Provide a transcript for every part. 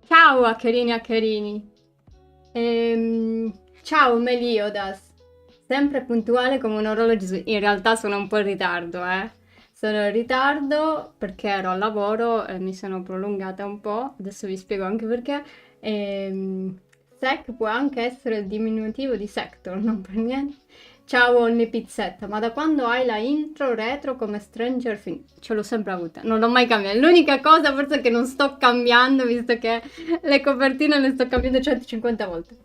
Ciao Accherini Accherini. Ciao Meliodas. Sempre puntuale come un orologio. In realtà sono un po' in ritardo, eh. Sono in ritardo perché ero al lavoro e mi sono prolungata un po'. Adesso vi spiego anche perché. Sec può anche essere il diminutivo di sector, non per niente. Ciao Only Pizzetta, ma da quando hai la intro retro come Stranger Things? Ce l'ho sempre avuta, non l'ho mai cambiata. L'unica cosa forse è che non sto cambiando, visto che le copertine le sto cambiando 150 volte.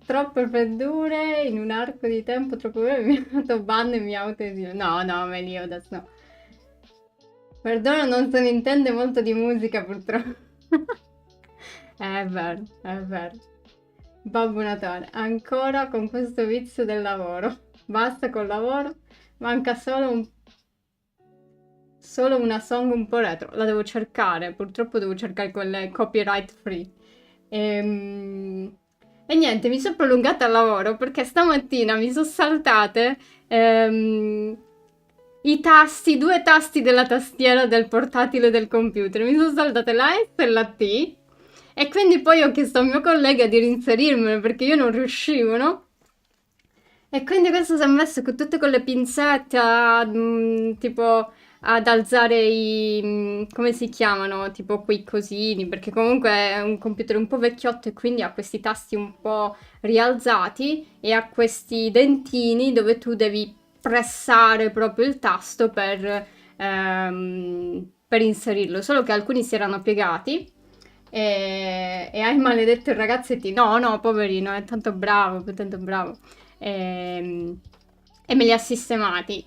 Troppe freddure in un arco di tempo troppo breve mi ha fatto ban e mi autoesilo. No, no, Meliodas, no. Perdono, non se ne intende molto di musica purtroppo. È vero, è vero. Babbo Natale, ancora con questo vizio del lavoro. Basta col lavoro, manca solo una song un po' retro. La devo cercare, purtroppo devo cercare quelle copyright free. E niente, mi sono prolungata al lavoro perché stamattina mi sono saltate i tasti, due tasti della tastiera del portatile del computer. Mi sono saltate la S e la T. E quindi poi ho chiesto al mio collega di reinserirmelo perché io non riuscivo, no? E quindi questo si è messo con tutte quelle pinzette tipo ad alzare come si chiamano? Tipo quei cosini, perché comunque è un computer un po' vecchiotto e quindi ha questi tasti un po' rialzati e ha questi dentini dove tu devi pressare proprio il tasto per inserirlo, solo che alcuni si erano piegati e ai maledetti ragazzetti, no, no, poverino, è tanto bravo, tanto bravo. E, e me li ha sistemati.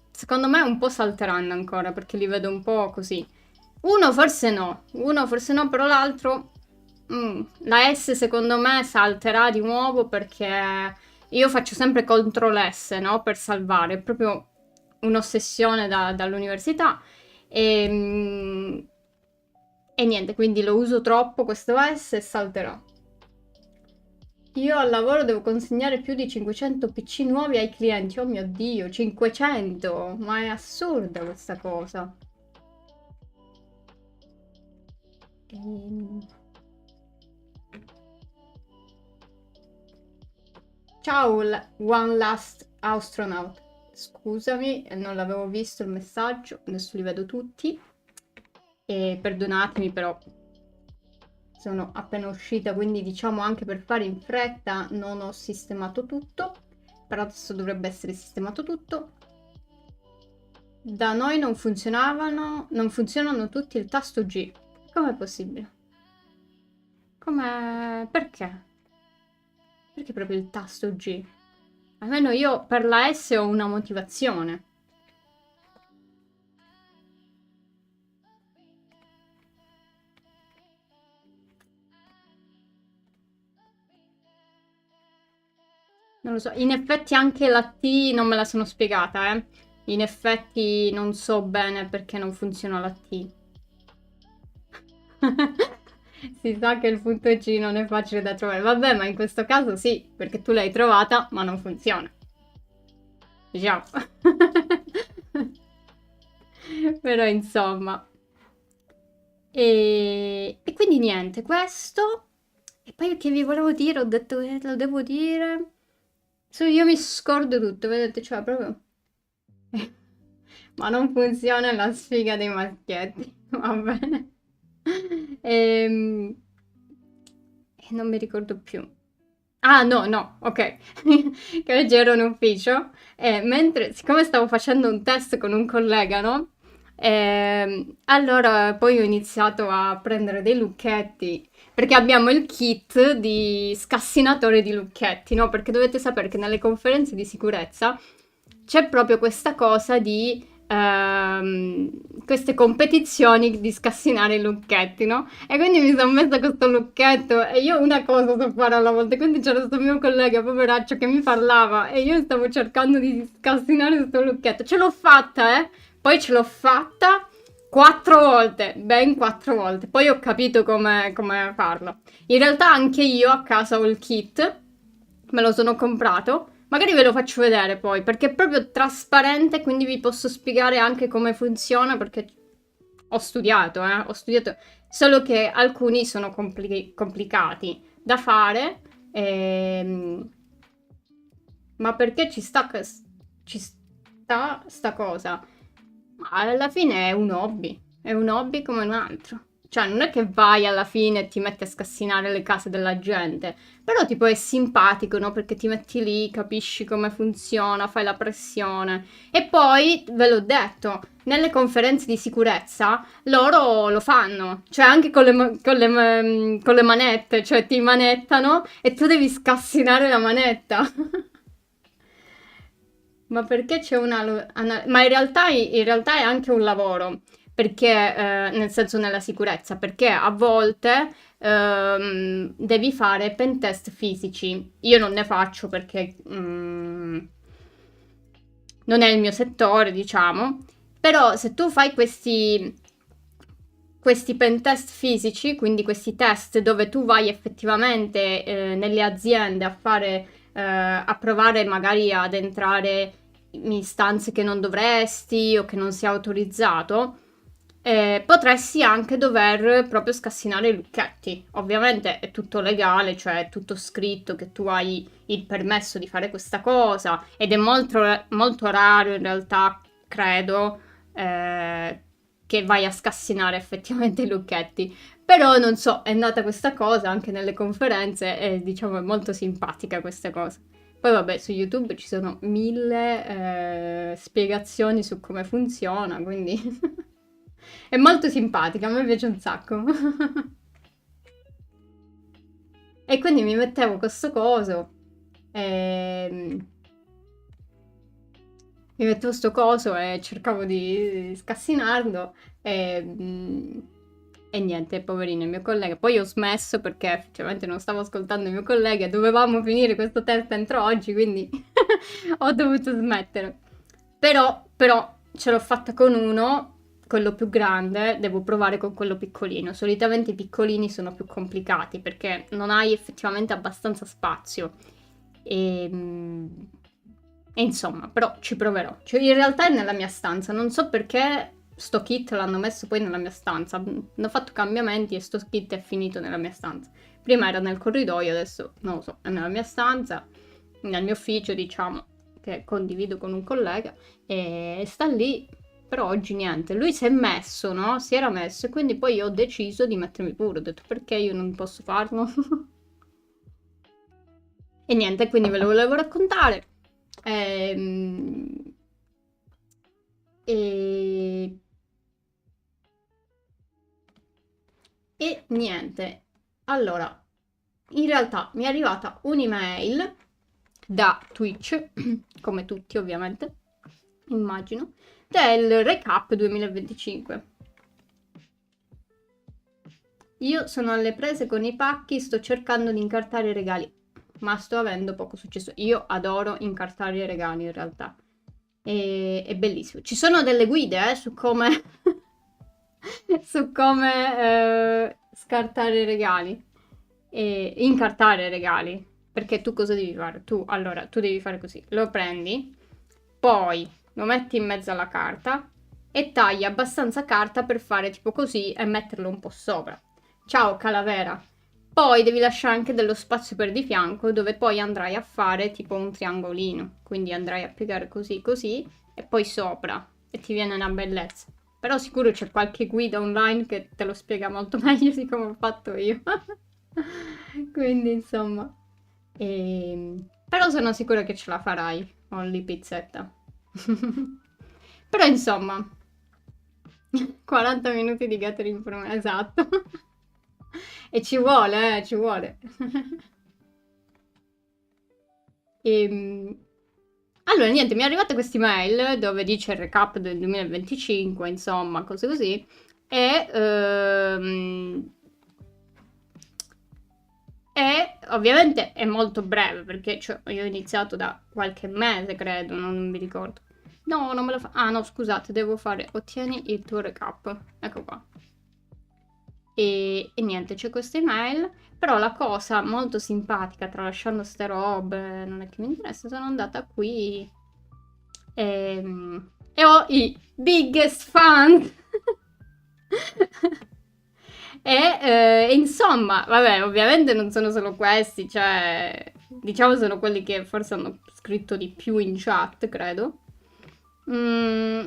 Secondo me un po' salteranno ancora perché li vedo un po' così. Uno forse no, però l'altro. La S secondo me salterà di nuovo perché io faccio sempre CTRL S, no? Per salvare, è proprio un'ossessione dall'università. E niente, quindi lo uso troppo questo S e salterà. Io al lavoro devo consegnare più di 500 PC nuovi ai clienti. Oh mio Dio, 500! Ma è assurda questa cosa. Ehm. Ciao, One Last Astronaut. Scusami, non l'avevo visto il messaggio, adesso li vedo tutti. E perdonatemi però, sono appena uscita, quindi diciamo anche per fare in fretta non ho sistemato tutto. Però adesso dovrebbe essere sistemato tutto. Da noi non funzionano tutti il tasto G. Com'è possibile? Come? Perché? Perché proprio il tasto G? Almeno io per la S ho una motivazione. Non lo so, in effetti anche la T non me la sono spiegata, eh. In effetti non so bene perché non funziona la T. Si sa che il punto G non è facile da trovare. Vabbè, ma in questo caso sì, perché tu l'hai trovata, ma non funziona. Diciamo. Però insomma. E quindi niente, questo. E poi che vi volevo dire, ho detto che lo devo dire. Io mi scordo tutto, vedete, cioè proprio. Ma non funziona la sfiga dei maschietti, va bene. Ehm, E non mi ricordo più. Ah, no, no, ok. Che oggi ero in ufficio e mentre, siccome stavo facendo un test con un collega, no? Allora poi ho iniziato a prendere dei lucchetti perché abbiamo il kit di scassinatore di lucchetti, no? Perché dovete sapere che nelle conferenze di sicurezza c'è proprio questa cosa di queste competizioni di scassinare i lucchetti, no? E quindi mi sono messa questo lucchetto e io una cosa so fare alla volta, quindi c'era questo mio collega, poveraccio, che mi parlava e io stavo cercando di scassinare questo lucchetto. Ce l'ho fatta, eh? Poi ce l'ho fatta 4 volte, ben 4 volte. Poi ho capito come farlo. In realtà anche io a casa ho il kit, me lo sono comprato. Magari ve lo faccio vedere poi, perché è proprio trasparente, quindi vi posso spiegare anche come funziona, perché ho studiato, solo che alcuni sono complicati da fare. Ma perché ci sta sta cosa? Ma alla fine è un hobby come un altro. Cioè, non è che vai alla fine e ti metti a scassinare le case della gente, però tipo è simpatico, no? Perché ti metti lì, capisci come funziona, fai la pressione. E poi, ve l'ho detto, nelle conferenze di sicurezza loro lo fanno, cioè anche con le manette, cioè ti manettano e tu devi scassinare la manetta. Ma perché c'è ma in realtà è anche un lavoro, perché, nel senso nella sicurezza, perché a volte devi fare pentest fisici. Io non ne faccio perché non è il mio settore, diciamo, però se tu fai questi pentest fisici, quindi questi test dove tu vai effettivamente nelle aziende a fare, a provare magari ad entrare in istanze che non dovresti o che non sia autorizzato, potresti anche dover proprio scassinare i lucchetti. Ovviamente è tutto legale, cioè è tutto scritto che tu hai il permesso di fare questa cosa ed è molto, molto raro in realtà, credo, che vai a scassinare effettivamente i lucchetti. Però non so, è nata questa cosa anche nelle conferenze e diciamo è molto simpatica questa cosa. Poi vabbè, su YouTube ci sono mille spiegazioni su come funziona, quindi è molto simpatica, a me piace un sacco. E quindi mi mettevo questo coso, ehm, mi mettevo sto coso e cercavo di scassinarlo e niente, poverino il mio collega. Poi ho smesso perché effettivamente non stavo ascoltando il mio collega e dovevamo finire questo test entro oggi, quindi ho dovuto smettere. Però ce l'ho fatta con uno, quello più grande, devo provare con quello piccolino. Solitamente i piccolini sono più complicati perché non hai effettivamente abbastanza spazio. E, e insomma, però ci proverò. Cioè, in realtà è nella mia stanza, non so perché sto kit l'hanno messo poi nella mia stanza. Hanno fatto cambiamenti e sto kit è finito nella mia stanza. Prima era nel corridoio, adesso non lo so, è nella mia stanza, nel mio ufficio, diciamo, che condivido con un collega e sta lì. Però oggi niente, lui si è messo, no? Si era messo e quindi poi ho deciso di mettermi pure. Ho detto perché io non posso farlo? E niente, quindi ve lo volevo raccontare. Ehm, E, e niente. Allora, in realtà mi è arrivata un'email da Twitch, come tutti ovviamente, immagino, del recap 2025. Io sono alle prese con i pacchi, sto cercando di incartare i regali, ma sto avendo poco successo. Io adoro incartare i regali in realtà. È bellissimo. Ci sono delle guide su come, su come scartare i regali e incartare i regali. Perché tu cosa devi fare? Allora, tu devi fare così. Lo prendi, poi lo metti in mezzo alla carta e tagli abbastanza carta per fare tipo così e metterlo un po' sopra. Ciao calavera. Poi devi lasciare anche dello spazio per di fianco dove poi andrai a fare tipo un triangolino. Quindi andrai a piegare così così e poi sopra e ti viene una bellezza. Però sicuro c'è qualche guida online che te lo spiega molto meglio di come ho fatto io. Quindi insomma. Però sono sicura che ce la farai, Olli Pizzetta. Però insomma, 40 minuti di gathering for me, esatto. E ci vuole, ci vuole. Ehm, Allora, niente, mi è arrivata questa email dove dice il recap del 2025, insomma, cose così. E, e ovviamente è molto breve perché cioè, io ho iniziato da qualche mese, credo, non mi ricordo. No, non me lo fa. Ah, no, scusate, devo fare. Ottieni il tuo recap. Ecco qua. E niente, c'è questa email. Però la cosa molto simpatica, tralasciando ste robe, non è che mi interessa, sono andata qui e ho i biggest fan. E insomma, vabbè, ovviamente non sono solo questi, cioè, diciamo sono quelli che forse hanno scritto di più in chat, credo. Mm,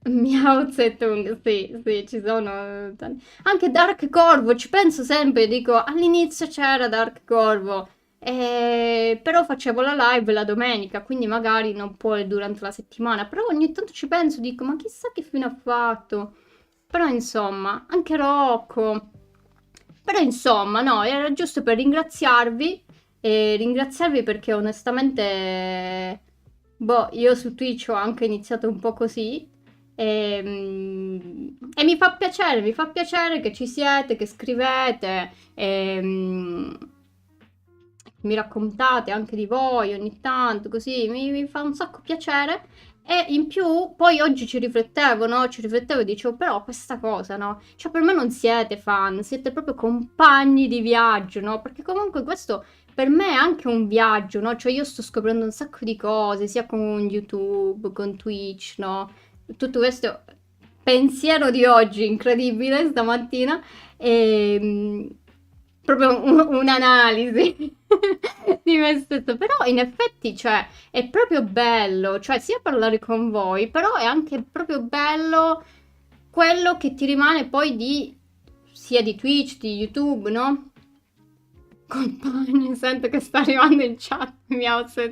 Miao Zedong, sì, sì, ci sono anche Dark Corvo, ci penso sempre, dico, all'inizio c'era Dark Corvo, però facevo la live la domenica, quindi magari non poi durante la settimana, però ogni tanto ci penso, dico, ma chissà che fine ha fatto. Però insomma, anche Rocco. Però insomma, no, era giusto per ringraziarvi e ringraziarvi perché onestamente, boh, io su Twitch ho anche iniziato un po' così e mi fa piacere che ci siete, che scrivete, mi raccontate anche di voi ogni tanto, così mi fa un sacco piacere. E in più, poi oggi ci riflettevo, no? Ci riflettevo e dicevo, però questa cosa, no? Cioè, per me non siete fan, siete proprio compagni di viaggio, no? Perché comunque questo per me è anche un viaggio, no? Cioè, io sto scoprendo un sacco di cose, sia con YouTube, con Twitch, no? Tutto questo pensiero di oggi, incredibile, stamattina, e proprio un'analisi di me stesso. Però in effetti, cioè, è proprio bello, cioè sia parlare con voi, però è anche proprio bello quello che ti rimane poi di sia di Twitch, di YouTube, no? Compagni, sento che sta arrivando in chat, mi alzo e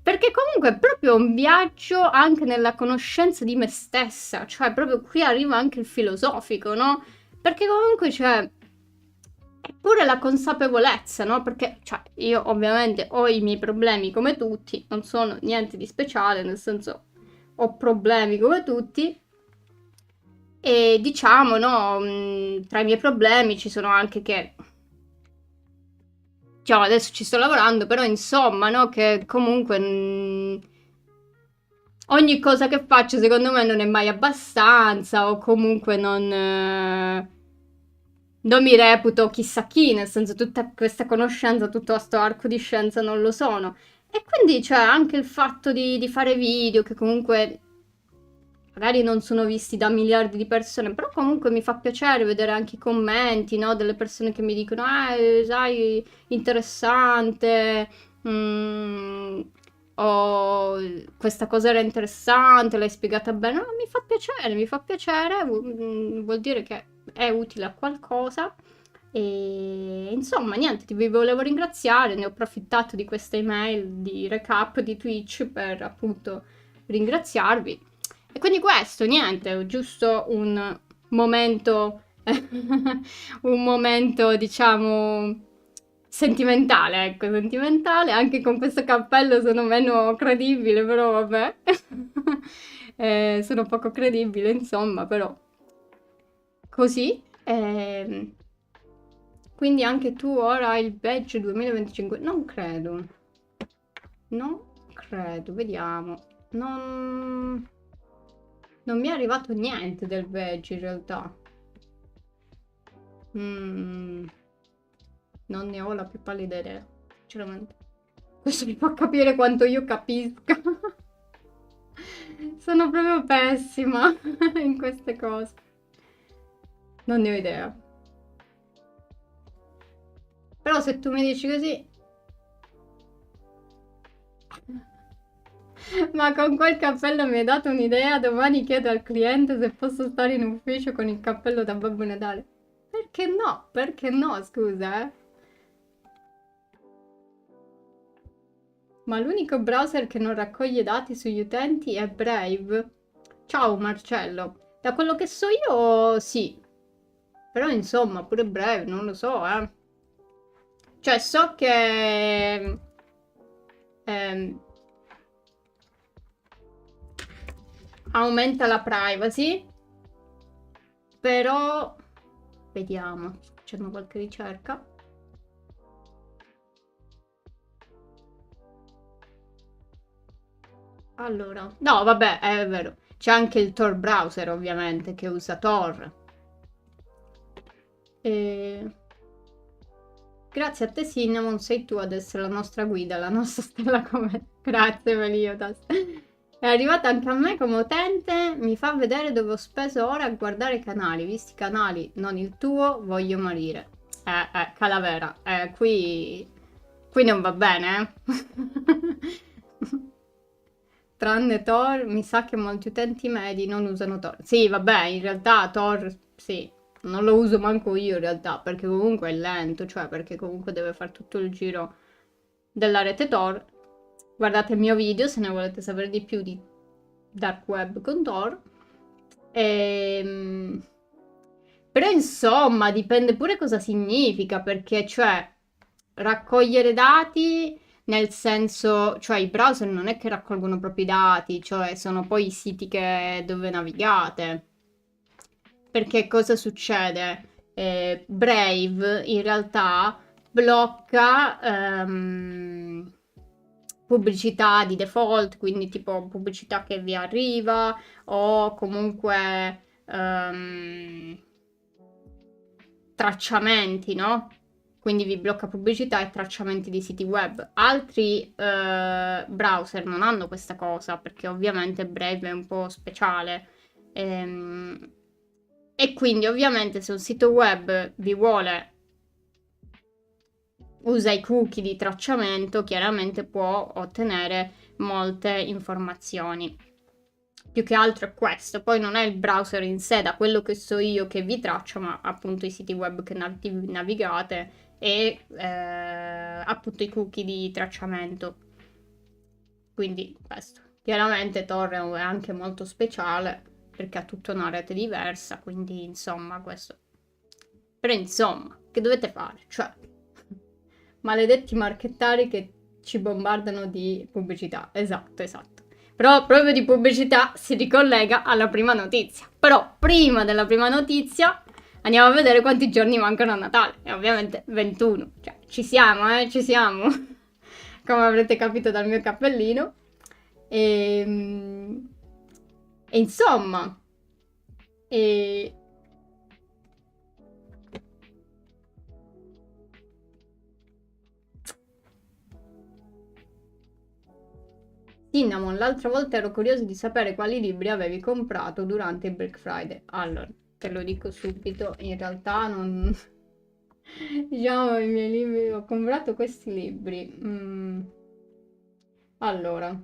perché comunque è proprio un viaggio anche nella conoscenza di me stessa, cioè proprio qui arriva anche il filosofico, no? Perché comunque c'è pure la consapevolezza, no? Perché cioè, io ovviamente ho i miei problemi come tutti, non sono niente di speciale, nel senso ho problemi come tutti. E diciamo, no, tra i miei problemi ci sono anche che, diciamo, adesso ci sto lavorando, però insomma, no, che comunque ogni cosa che faccio secondo me non è mai abbastanza o comunque non mi reputo chissà chi, nel senso tutta questa conoscenza, tutto questo arco di scienza non lo sono. E quindi c'è anche il fatto di fare video che comunque magari non sono visti da miliardi di persone, però comunque mi fa piacere vedere anche i commenti, no? Delle persone che mi dicono, sai, interessante, mm, o questa cosa era interessante, l'hai spiegata bene. No, mi fa piacere, vuol dire che è utile a qualcosa. E insomma, niente, vi volevo ringraziare, ne ho approfittato di questa email di recap di Twitch per appunto ringraziarvi. E quindi questo, niente, giusto un momento, un momento, diciamo, sentimentale, ecco, sentimentale. Anche con questo cappello sono meno credibile, però vabbè. Sono poco credibile, insomma, però così. Quindi anche tu ora hai il badge 2025? Non credo. Non credo, vediamo. Non mi è arrivato niente del badge in realtà. Mm, non ne ho la più pallida idea, sinceramente. Questo mi fa capire quanto io capisca. Sono proprio pessima in queste cose. Non ne ho idea. Però se tu mi dici così... Ma con quel cappello mi hai dato un'idea. Domani chiedo al cliente se posso stare in ufficio con il cappello da Babbo Natale. Perché no? Perché no, scusa, eh? Ma l'unico browser che non raccoglie dati sugli utenti è Brave. Ciao Marcello. Da quello che so io, sì. Però insomma, pure Brave, non lo so, eh. Cioè, so che... ehm, aumenta la privacy, però... Vediamo, sto facendo qualche ricerca. Allora, no, vabbè, è vero. C'è anche il Tor browser, ovviamente, che usa Tor. E... Grazie a te, Cinnamon, sei tu ad essere la nostra guida, la nostra stella come... Grazie, Meliodas. È arrivata anche a me come utente, mi fa vedere dove ho speso ore a guardare i canali. Visti i canali, non il tuo, voglio morire. Calavera, qui non va bene, eh? Tranne Tor, mi sa che molti utenti medi non usano Tor. Sì, vabbè, in realtà Tor, sì, non lo uso manco io in realtà, perché comunque è lento, cioè perché comunque deve fare tutto il giro della rete Tor. Guardate il mio video se ne volete sapere di più di Dark Web con Tor. Ehm... Però insomma, dipende pure cosa significa, perché cioè raccogliere dati nel senso, cioè i browser non è che raccolgono proprio i dati, cioè sono poi i siti dove navigate. Perché cosa succede? Brave in realtà blocca pubblicità di default, quindi tipo pubblicità che vi arriva o comunque tracciamenti, no? Quindi vi blocca pubblicità e tracciamenti di siti web. Altri browser non hanno questa cosa perché ovviamente Brave è un po' speciale. E quindi ovviamente se un sito web vi vuole usa i cookie di tracciamento, chiaramente può ottenere molte informazioni. Più che altro è questo, poi non è il browser in sé, da quello che so io, che vi traccia, ma appunto i siti web che navigate e appunto i cookie di tracciamento. Quindi questo. Chiaramente Tor è anche molto speciale perché ha tutta una rete diversa, quindi insomma questo. Però insomma, che dovete fare? Cioè, maledetti marchettari che ci bombardano di pubblicità. Esatto, esatto. Però proprio di pubblicità si ricollega alla prima notizia. Però prima della prima notizia andiamo a vedere quanti giorni mancano a Natale. E ovviamente 21. Cioè, ci siamo, ci siamo. Come avrete capito dal mio cappellino. E insomma, e Cinnamon, l'altra volta ero curioso di sapere quali libri avevi comprato durante il Black Friday. Allora, te lo dico subito, in realtà non... diciamo i miei libri, ho comprato questi libri. Allora,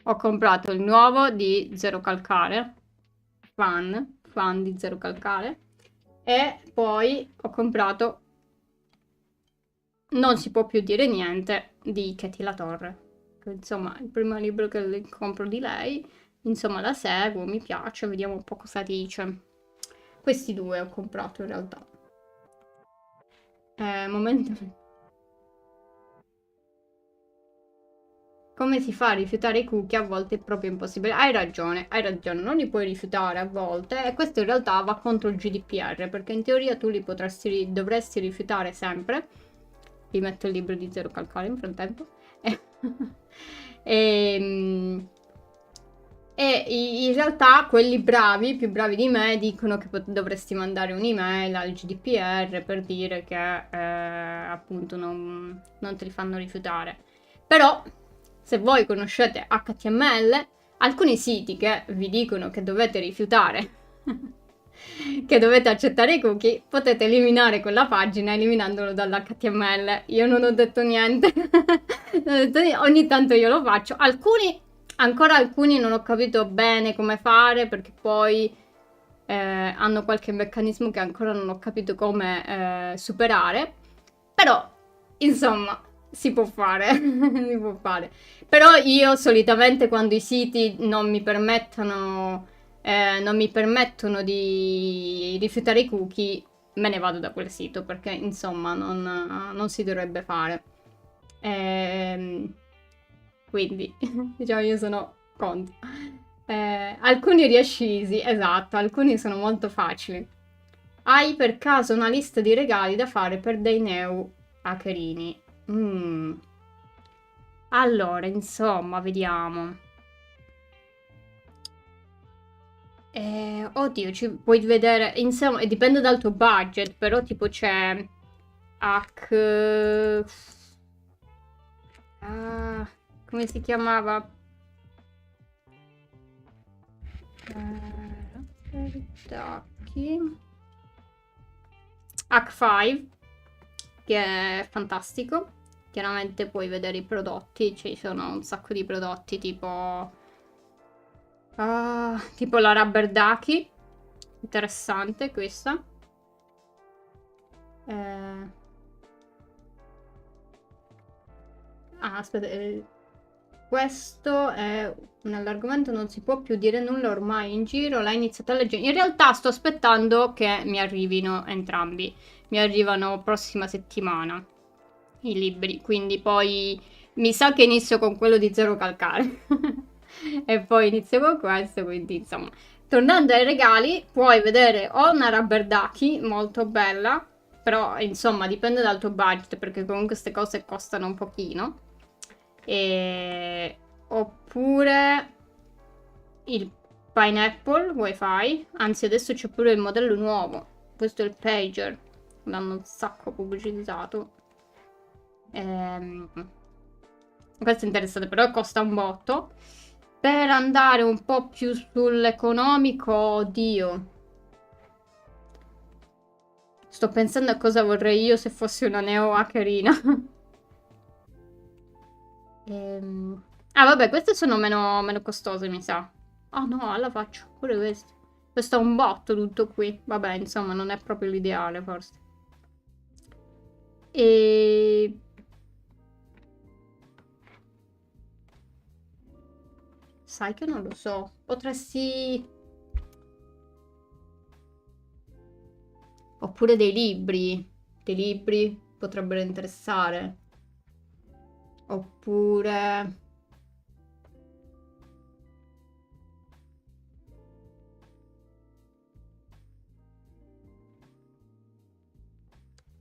ho comprato il nuovo di Zero Calcare, fan di Zero Calcare, e poi ho comprato Non si può più dire niente di Katie La Torre. Insomma, il primo libro che compro di lei, insomma la seguo, mi piace, vediamo un po' cosa dice. Questi due ho comprato in realtà. Momento. Come si fa a rifiutare i cookie? A volte è proprio impossibile. Hai ragione, non li puoi rifiutare a volte e questo in realtà va contro il GDPR perché in teoria tu li dovresti rifiutare sempre. Vi metto il libro di Zero Calcare in frattempo. E, in realtà quelli bravi, più bravi di me, dicono che dovresti mandare un'email al GDPR per dire che appunto non te li fanno rifiutare. Però, se voi conoscete HTML, alcuni siti che vi dicono che dovete rifiutare, che dovete accettare i cookie, potete eliminare quella pagina eliminandolo dall'HTML. Io non ho detto niente, ogni tanto io lo faccio. Ancora alcuni non ho capito bene come fare perché poi hanno qualche meccanismo che ancora non ho capito come superare. Però, insomma, si può fare, si può fare. Però io solitamente quando i siti non mi permettono di rifiutare i cookie, me ne vado da quel sito perché insomma non si dovrebbe fare. Quindi, diciamo, io sono contro. Alcuni riescisi, esatto, alcuni sono molto facili. Hai per caso una lista di regali da fare per dei neo Hackerini. Allora, insomma, vediamo. Oddio, ci puoi vedere, insomma, dipende dal tuo budget, però tipo c'è Hack... come si chiamava? Hack 5, che è fantastico. Chiaramente puoi vedere i prodotti, ci sono un sacco di prodotti tipo la Rubber Ducky, interessante questa. Aspetta, questo è nell'argomento non si può più dire nulla ormai in giro, l'hai iniziato a leggere. In realtà sto aspettando che mi arrivino entrambi, mi arrivano prossima settimana i libri, quindi poi mi sa che inizio con quello di Zero Calcare e poi inizio con questo, quindi insomma. Tornando ai regali, puoi vedere o una Rubber Ducky molto bella, però insomma dipende dal tuo budget perché comunque queste cose costano un pochino. Oppure il Pineapple Wi-Fi, anzi adesso c'è pure il modello nuovo, questo è il Pager, l'hanno un sacco pubblicizzato. Questo è interessante, però costa un botto. Per andare un po' più sull'economico, oddio. Sto pensando a cosa vorrei io se fossi una neo hackerina. Vabbè, queste sono meno costose, mi sa. Oh no, alla faccio pure queste. Questo è un botto tutto qui. Vabbè, insomma, non è proprio l'ideale, forse. Sai che non lo so. Potresti... Oppure dei libri. Dei libri potrebbero interessare. Oppure...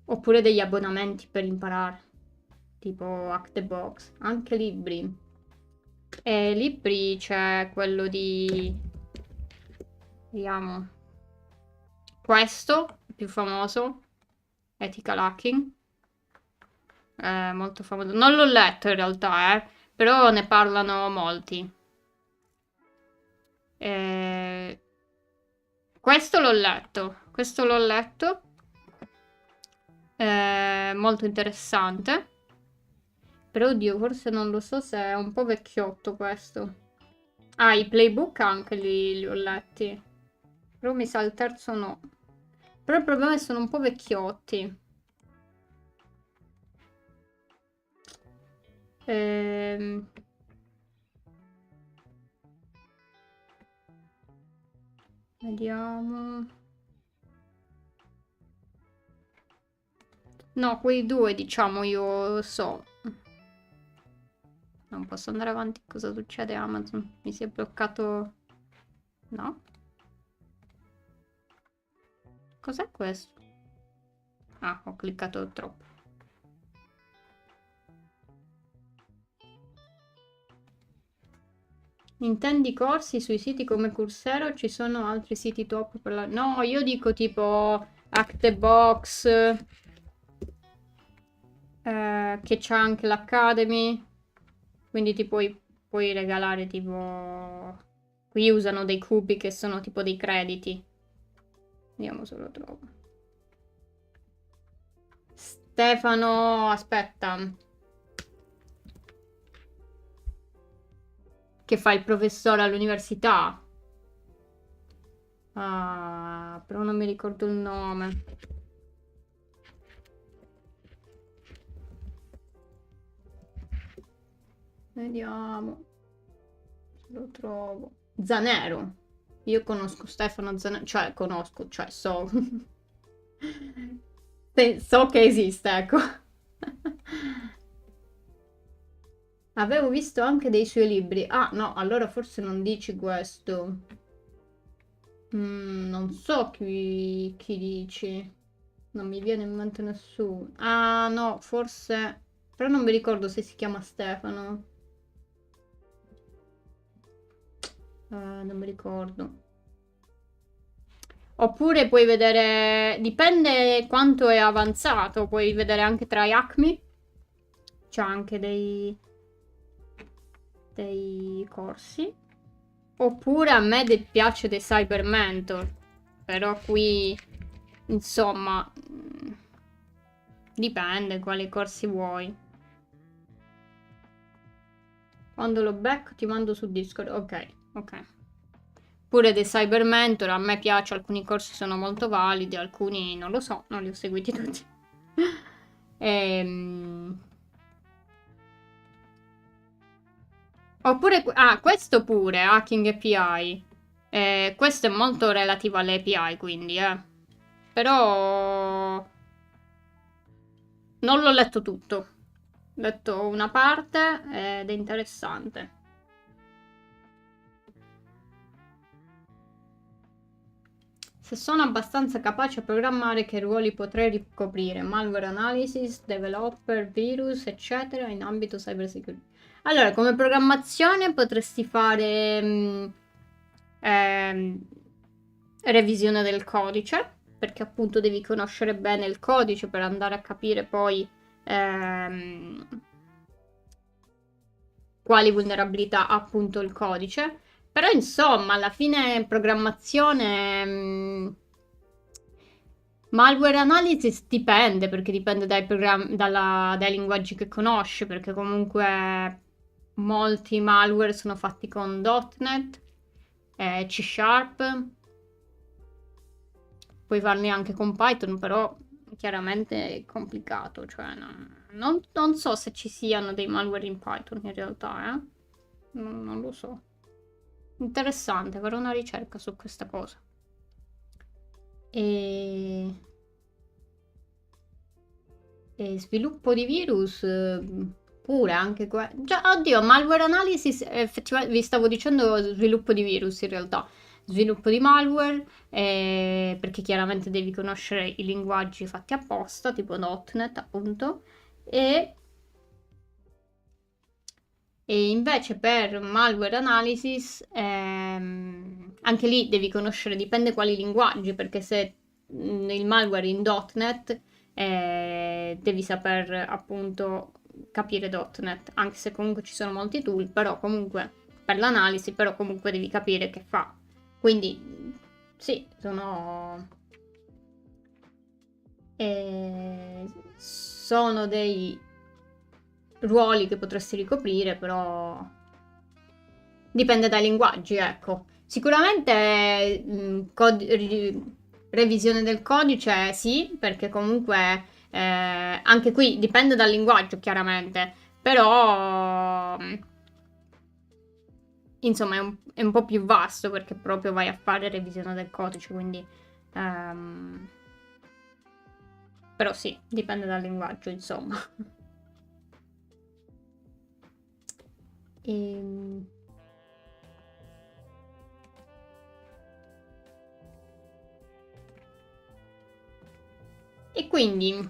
Oppure degli abbonamenti per imparare. Tipo Hack the Box. Anche libri. E libri c'è quello di... Vediamo. Questo, il più famoso. Ethical Hacking. Molto famoso. Non l'ho letto in realtà, però ne parlano molti. Questo l'ho letto. Questo l'ho letto. Molto interessante. Però oddio, forse non lo so se è un po' vecchiotto questo. I playbook anche li ho letti. Però mi sa il terzo no. Però il problema è che sono un po' vecchiotti. Vediamo. No, quei due diciamo io so. Non posso andare avanti. Cosa succede Amazon? Mi si è bloccato... No? Cos'è questo? Ah, ho cliccato troppo. Intendi corsi sui siti come Coursera o ci sono altri siti top per la... No, io dico tipo Hack the Box, che c'è anche l'Academy, quindi ti puoi regalare tipo... Qui usano dei cubi che sono tipo dei crediti. Vediamo se lo trovo. Stefano, aspetta. Che fa il professore all'università. Ah, però non mi ricordo il nome. Vediamo se lo trovo. Zanero. Io conosco Stefano Zanero, cioè so. So che esiste, ecco. Avevo visto anche dei suoi libri. Ah, no, allora forse non dici questo. Non so chi dici. Non mi viene in mente nessuno. Ah, no, forse... Però non mi ricordo se si chiama Stefano. Non mi ricordo. Oppure puoi vedere... Dipende quanto è avanzato. Puoi vedere anche tra Acme. C'è anche dei corsi. Oppure a me piace dei Cyber Mentor. Però qui, insomma, dipende quali corsi vuoi. Quando lo becco ti mando su Discord. Ok, ok. Pure dei Cyber Mentor, a me piace, alcuni corsi sono molto validi, alcuni non lo so, non li ho seguiti tutti. Oppure, questo pure, Hacking API. Questo è molto relativo alle API, quindi, Però non l'ho letto tutto. Ho letto una parte ed è interessante. Se sono abbastanza capace a programmare, che ruoli potrei ricoprire? Malware analysis, developer, virus, eccetera, in ambito cybersecurity. Allora, come programmazione potresti fare revisione del codice, perché appunto devi conoscere bene il codice per andare a capire poi quali vulnerabilità ha appunto il codice. Però insomma, alla fine programmazione... malware analysis dipende, perché dipende dai linguaggi che conosci, perché comunque molti malware sono fatti con .NET, C Sharp, puoi farli anche con Python, però chiaramente è complicato, cioè non so se ci siano dei malware in Python in realtà, non lo so. Interessante, farò una ricerca su questa cosa. E sviluppo di virus pure anche già, oddio, malware analysis effettivamente vi stavo dicendo sviluppo di virus in realtà. Sviluppo di malware perché chiaramente devi conoscere i linguaggi fatti apposta, tipo .NET appunto, e invece per malware analysis, anche lì devi conoscere, dipende quali linguaggi, perché se il malware in .NET, devi saper appunto capire .NET, anche se comunque ci sono molti tool, però comunque per l'analisi, però comunque devi capire che fa. Quindi sì, sono dei ruoli che potresti ricoprire, però dipende dai linguaggi, ecco. Sicuramente revisione del codice sì, perché comunque anche qui dipende dal linguaggio, chiaramente, però insomma è un po' più vasto perché proprio vai a fare revisione del codice, quindi però sì, dipende dal linguaggio, insomma. E quindi,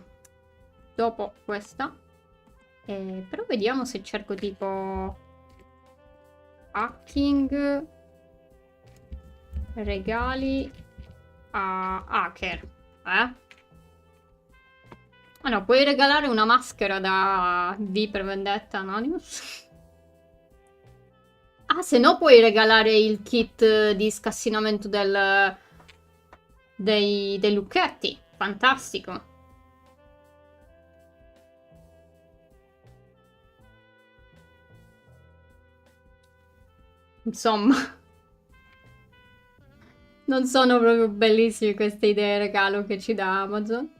dopo questa, però vediamo se cerco tipo hacking, regali a hacker, Ah no, puoi regalare una maschera da V per Vendetta Anonymous? Ah, se no puoi regalare il kit di scassinamento dei lucchetti. Fantastico. Insomma, non sono proprio bellissime queste idee regalo che ci dà Amazon.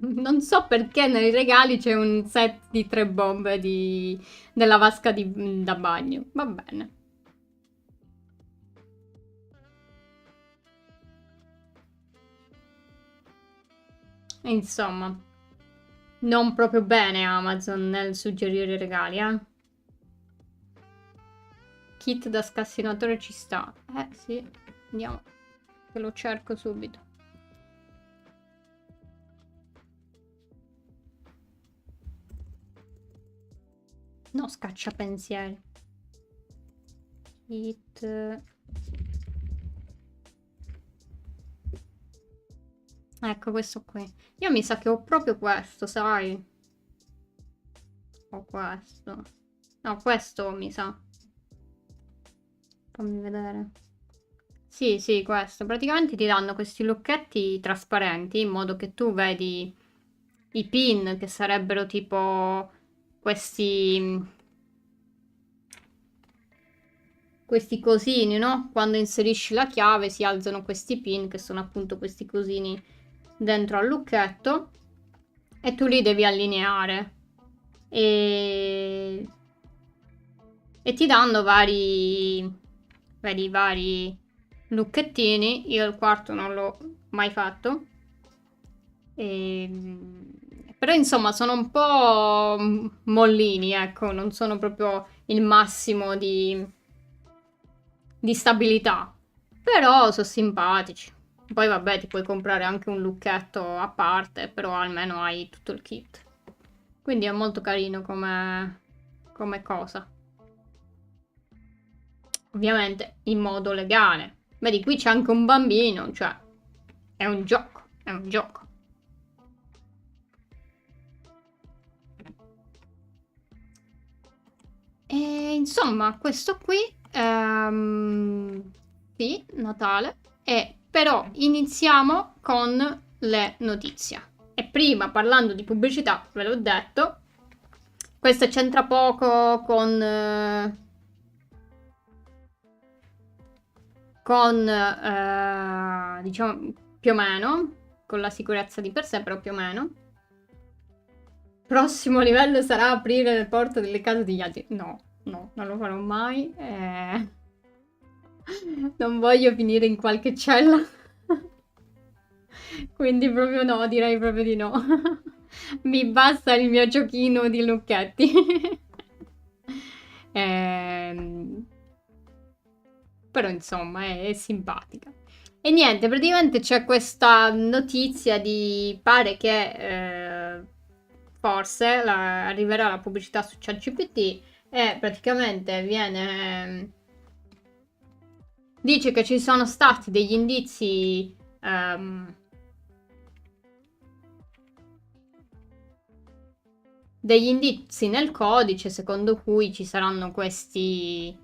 Non so perché nei regali c'è un set di 3 bombe della vasca da bagno. Va bene. Insomma, non proprio bene Amazon nel suggerire regali, eh? kit da scassinatore ci sta. Sì, andiamo, che lo cerco subito. No, scacciapensieri. Kit. Ecco, questo qui. Io mi sa che ho proprio questo, sai? Ho questo. No, questo mi sa. Fammi vedere. Sì, sì, questo. Praticamente ti danno questi lucchetti trasparenti in modo che tu vedi i pin, che sarebbero tipo questi cosini, no? Quando inserisci la chiave si alzano questi pin, che sono appunto questi cosini dentro al lucchetto, e tu li devi allineare. E ti danno vari lucchettini. Io il quarto non l'ho mai fatto. Però insomma sono un po' mollini, ecco, non sono proprio il massimo di stabilità. Però sono simpatici. Poi vabbè, ti puoi comprare anche un lucchetto a parte, però almeno hai tutto il kit. Quindi è molto carino come cosa. Ovviamente in modo legale. Vedi, qui c'è anche un bambino, cioè è un gioco, è un gioco. E insomma, questo qui, sì, Natale. E però iniziamo con le notizie. E prima, parlando di pubblicità, ve l'ho detto, questo c'entra poco con diciamo, più o meno, con la sicurezza di per sé, però più o meno. Prossimo livello sarà aprire le porte delle case degli altri. No, no, non lo farò mai. Non voglio finire in qualche cella. Quindi proprio no, direi proprio di no. Mi basta il mio giochino di lucchetti. Ehm, Però insomma è simpatica. E niente, praticamente c'è questa notizia di pare che forse arriverà la pubblicità su ChatGPT e praticamente dice che ci sono stati degli indizi nel codice secondo cui ci saranno questi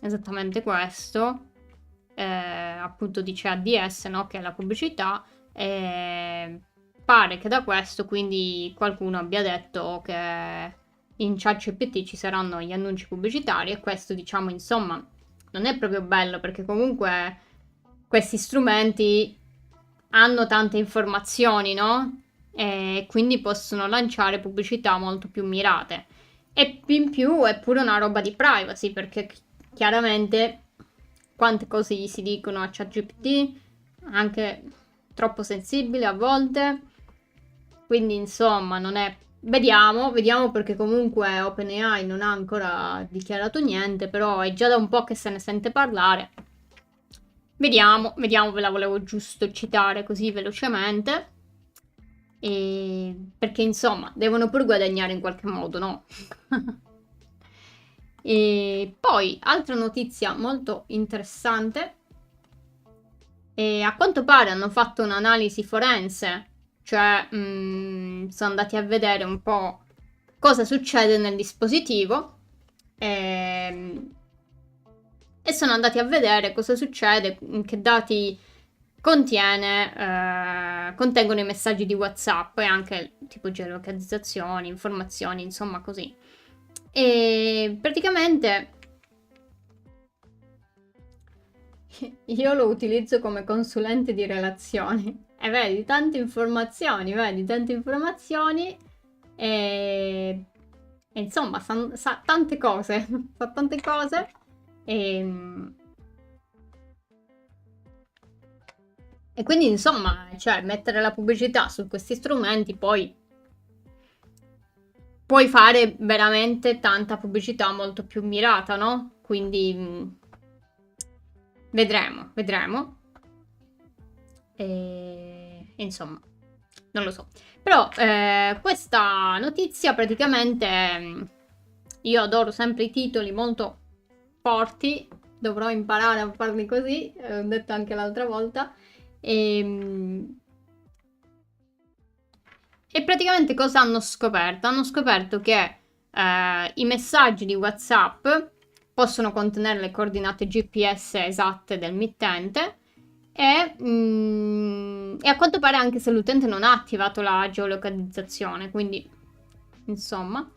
esattamente questo, appunto dice ADS, no? Che è la pubblicità, pare che da questo quindi qualcuno abbia detto che in ChatGPT ci saranno gli annunci pubblicitari e questo diciamo insomma non è proprio bello perché comunque questi strumenti hanno tante informazioni, no? E quindi possono lanciare pubblicità molto più mirate. E in più è pure una roba di privacy, perché chiaramente quante cose gli si dicono a ChatGPT, anche troppo sensibile a volte. Quindi insomma non è... Vediamo perché comunque OpenAI non ha ancora dichiarato niente, però è già da un po' che se ne sente parlare. Vediamo, ve la volevo giusto citare così velocemente. Perché insomma, devono pur guadagnare in qualche modo, no? E poi, altra notizia molto interessante, a quanto pare hanno fatto un'analisi forense, cioè sono andati a vedere un po' cosa succede nel dispositivo e sono andati a vedere cosa succede, che dati contengono i messaggi di WhatsApp e anche tipo geolocalizzazioni, informazioni, insomma così. E praticamente io lo utilizzo come consulente di relazioni e vedi tante informazioni e, e insomma sa tante cose, sa tante cose e, e quindi insomma, cioè mettere la pubblicità su questi strumenti poi puoi fare veramente tanta pubblicità molto più mirata, no? Quindi vedremo, vedremo. Insomma, non lo so. Però questa notizia praticamente io adoro sempre i titoli molto forti, dovrò imparare a farli così, ho detto anche l'altra volta. E praticamente cosa hanno scoperto? Hanno scoperto che i messaggi di WhatsApp possono contenere le coordinate GPS esatte del mittente e a quanto pare anche se l'utente non ha attivato la geolocalizzazione, quindi insomma.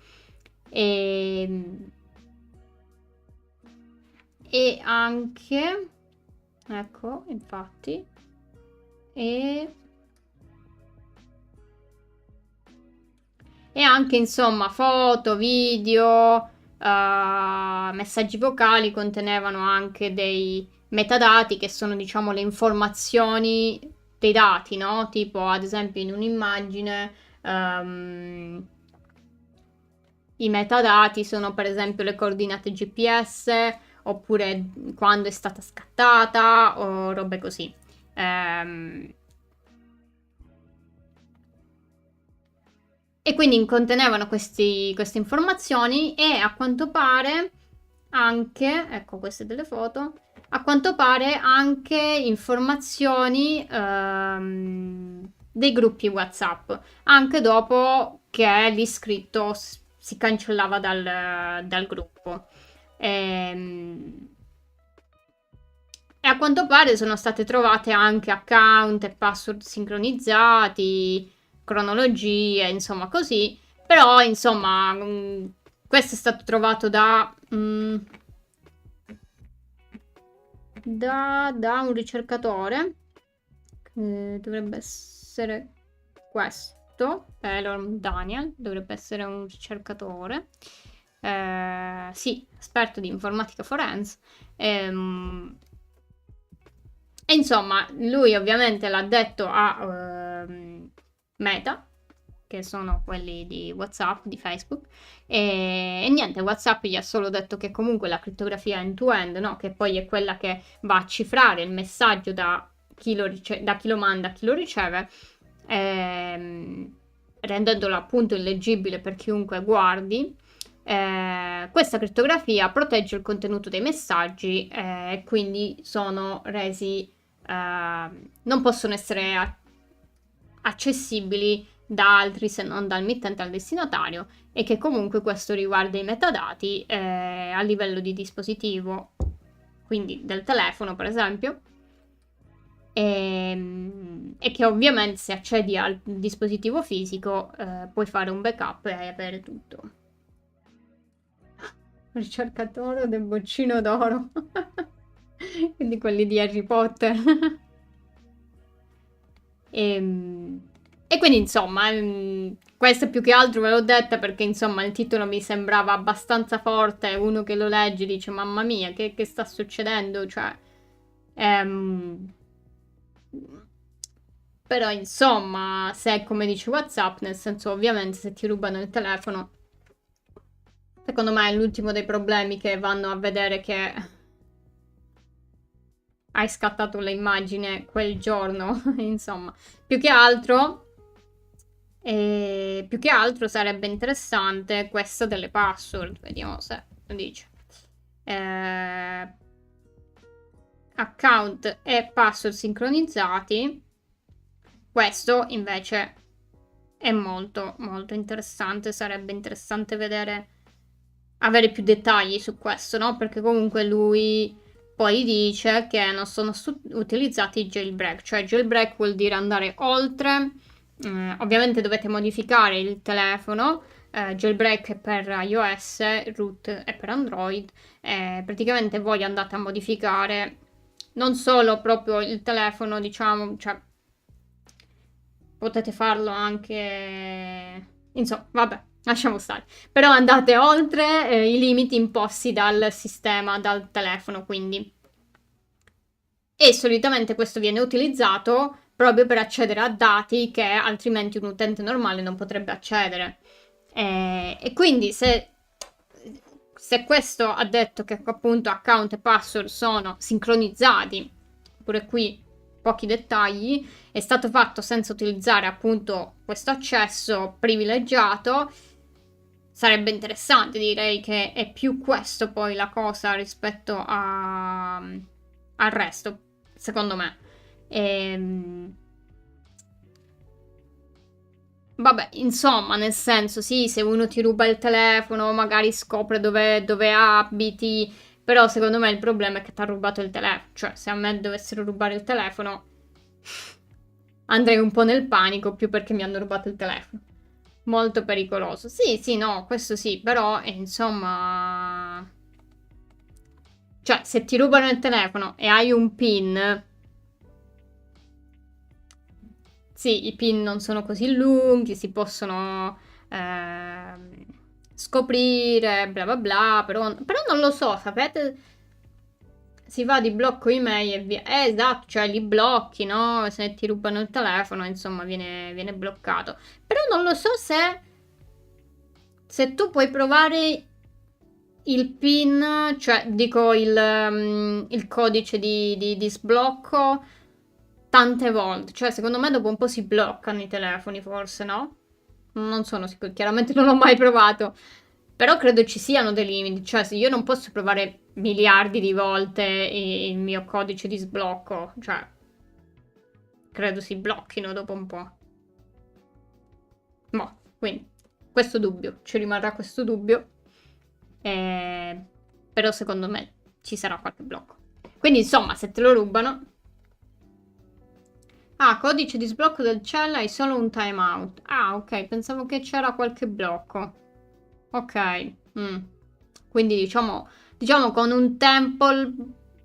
E, e anche, ecco, infatti, e e anche insomma foto, video, messaggi vocali contenevano anche dei metadati che sono diciamo le informazioni dei dati, no? Tipo ad esempio in un'immagine i metadati sono per esempio le coordinate GPS oppure quando è stata scattata o robe così. E quindi contenevano queste informazioni e a quanto pare anche, ecco queste delle foto, a quanto pare anche informazioni dei gruppi WhatsApp, anche dopo che l'iscritto si cancellava dal gruppo. E a quanto pare sono state trovate anche account e password sincronizzati, cronologie, insomma così. Però, insomma, questo è stato trovato da un ricercatore. Dovrebbe essere questo. Daniel, dovrebbe essere un ricercatore. Sì, esperto di informatica forense. E insomma, lui ovviamente l'ha detto a Meta, che sono quelli di WhatsApp, di Facebook, e niente, WhatsApp gli ha solo detto che comunque la crittografia end-to-end, no? Che poi è quella che va a cifrare il messaggio da chi lo manda a chi lo riceve, rendendolo appunto illeggibile per chiunque guardi. Questa crittografia protegge il contenuto dei messaggi e quindi sono resi non possono essere accessibili da altri se non dal mittente al destinatario e che comunque questo riguarda i metadati a livello di dispositivo, quindi del telefono per esempio, e che ovviamente se accedi al dispositivo fisico puoi fare un backup e avere tutto. Ricercatore del boccino d'oro. Quindi quelli di Harry Potter. E quindi insomma, questa più che altro ve l'ho detta perché insomma il titolo mi sembrava abbastanza forte, uno che lo legge dice mamma mia che sta succedendo, cioè però insomma se è come dice WhatsApp, nel senso ovviamente se ti rubano il telefono, secondo me è l'ultimo dei problemi che vanno a vedere che hai scattato l'immagine quel giorno, insomma. Più che altro sarebbe interessante questa delle password, vediamo se lo dice. Account e password sincronizzati. Questo invece è molto molto interessante, sarebbe interessante avere più dettagli su questo, no? Perché comunque lui poi dice che non sono utilizzati i jailbreak, cioè jailbreak vuol dire andare oltre, ovviamente dovete modificare il telefono, jailbreak è per iOS, root è per Android, praticamente voi andate a modificare non solo proprio il telefono, diciamo, cioè potete farlo anche, insomma, vabbè. Lasciamo stare. Però andate oltre i limiti imposti dal sistema, dal telefono, quindi. E solitamente questo viene utilizzato proprio per accedere a dati che altrimenti un utente normale non potrebbe accedere. E quindi se questo ha detto che appunto account e password sono sincronizzati, pure qui pochi dettagli, è stato fatto senza utilizzare appunto questo accesso privilegiato, sarebbe interessante, direi che è più questo poi la cosa rispetto al resto, secondo me. Vabbè, insomma, nel senso, sì, se uno ti ruba il telefono, magari scopre dove abiti, però secondo me il problema è che ti ha rubato il telefono. Cioè, se a me dovessero rubare il telefono, andrei un po' nel panico, più perché mi hanno rubato il telefono. Molto pericoloso. Sì, sì, no, questo sì, però, insomma... Cioè, se ti rubano il telefono e hai un PIN... Sì, i pin non sono così lunghi, si possono scoprire, bla bla bla, però non lo so, sapete? Si va di blocco email e via. Esatto, cioè li blocchi, no? Se ti rubano il telefono, insomma, viene bloccato. Però non lo so se tu puoi provare il PIN, cioè dico il codice di sblocco tante volte. Cioè, secondo me dopo un po' si bloccano i telefoni, forse, no? Non sono sicura, chiaramente non l'ho mai provato. Però credo ci siano dei limiti. Cioè, se io non posso provare miliardi di volte il mio codice di sblocco, cioè, credo si blocchino dopo un po'. Quindi, questo dubbio, ci rimarrà questo dubbio. Però secondo me ci sarà qualche blocco. Quindi, insomma, se te lo rubano... Ah, codice di sblocco del cell, hai solo un timeout. Ah, ok, pensavo che c'era qualche blocco. Ok. Quindi diciamo con un tempo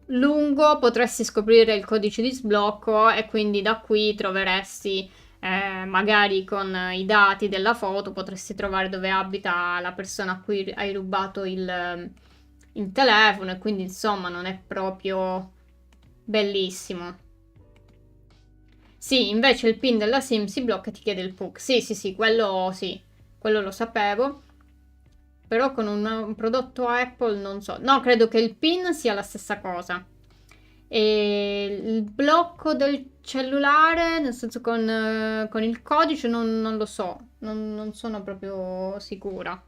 lungo potresti scoprire il codice di sblocco e quindi da qui troveresti, magari con i dati della foto, potresti trovare dove abita la persona a cui hai rubato il telefono e quindi insomma non è proprio bellissimo. Sì, invece il PIN della SIM si blocca e ti chiede il PUC. Sì, quello lo sapevo. Però con un prodotto Apple non so. No, credo che il PIN sia la stessa cosa. E il blocco del cellulare, nel senso con il codice, non lo so. Non sono proprio sicura.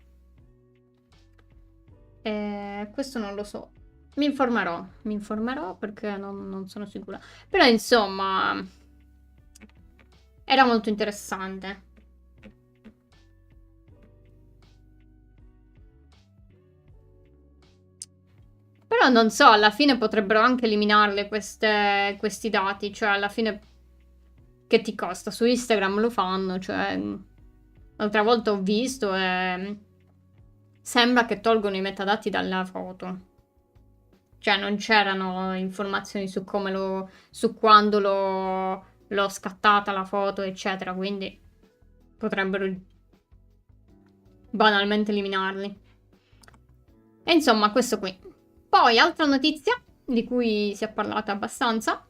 Questo non lo so. Mi informerò perché non sono sicura. Però insomma, era molto interessante. Però non so, alla fine potrebbero anche eliminarle questi dati, cioè alla fine che ti costa? Su Instagram lo fanno, cioè l'altra volta ho visto e sembra che tolgono i metadati dalla foto. Cioè non c'erano informazioni su su quando l'ho scattata la foto, eccetera, quindi potrebbero banalmente eliminarli. E insomma, questo qui. Poi, altra notizia di cui si è parlato abbastanza.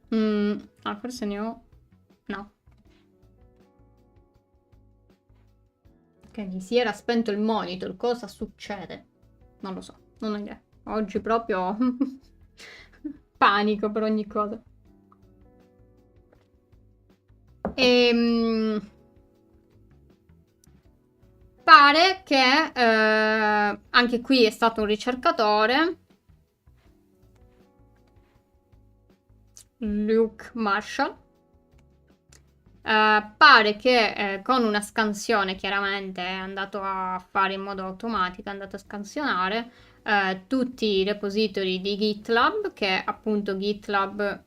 Forse ne ho... No. Ok, mi si era spento il monitor. Cosa succede? Non lo so, non ho idea. Oggi proprio panico per ogni cosa. Pare che anche qui è stato un ricercatore, Luke Marshall. Pare che con una scansione, chiaramente è andato a fare in modo automatico, è andato a scansionare tutti i repository di GitLab, che appunto GitLab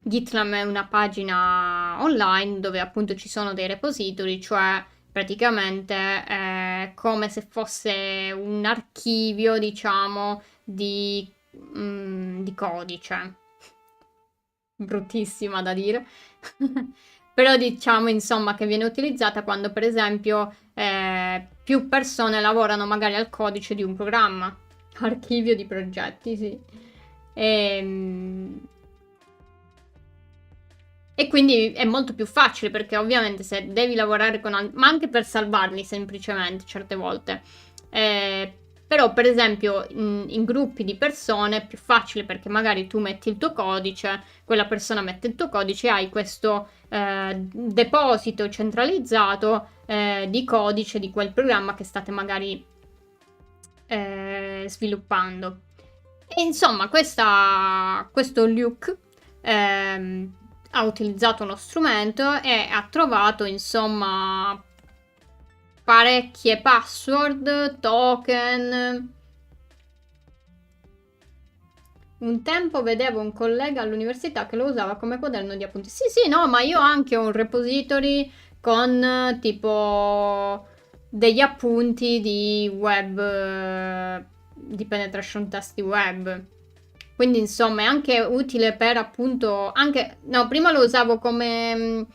è una pagina online dove appunto ci sono dei repository, cioè praticamente è come se fosse un archivio, diciamo, di codice. Bruttissima da dire. Però diciamo insomma che viene utilizzata quando per esempio più persone lavorano magari al codice di un programma. Archivio di progetti, sì. E quindi è molto più facile perché ovviamente se devi lavorare con altri, ma anche per salvarli semplicemente certe volte. Eh, Però per esempio in gruppi di persone è più facile perché magari tu metti il tuo codice, quella persona mette il tuo codice e hai questo deposito centralizzato di codice di quel programma che state magari sviluppando. E insomma, questo Luke ha utilizzato uno strumento e ha trovato, insomma, parecchie password, token. Un tempo vedevo un collega all'università che lo usava come quaderno di appunti. Sì, sì, no, ma io ho anche un repository con tipo degli appunti di web, di penetration test di web. Quindi insomma è anche utile per appunto, anche, no, prima lo usavo come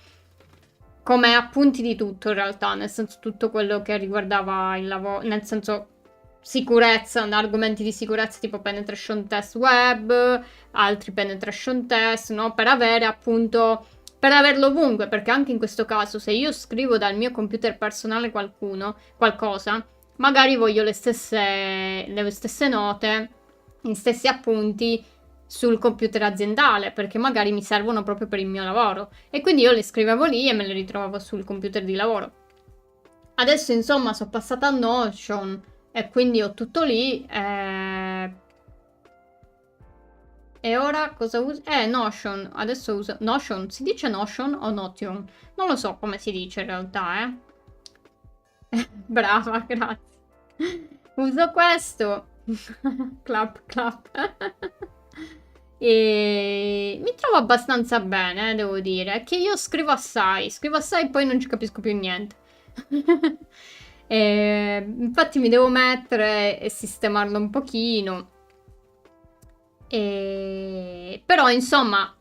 appunti di tutto in realtà, nel senso tutto quello che riguardava il lavoro, nel senso sicurezza, argomenti di sicurezza tipo penetration test web, altri penetration test, no? Per avere appunto, per averlo ovunque, perché anche in questo caso se io scrivo dal mio computer personale qualcosa, magari voglio le stesse note, gli stessi appunti sul computer aziendale, perché magari mi servono proprio per il mio lavoro. E quindi io le scrivevo lì e me le ritrovavo sul computer di lavoro. Adesso insomma sono passata a Notion e quindi ho tutto lì. E ora cosa uso? Notion. Adesso uso Notion. Si dice Notion o Notion? Non lo so come si dice in realtà, Brava, grazie. Uso questo. Clap, clap. E mi trovo abbastanza bene, devo dire. Che io scrivo assai e poi non ci capisco più niente. Infatti mi devo mettere e sistemarlo un pochino. Però insomma,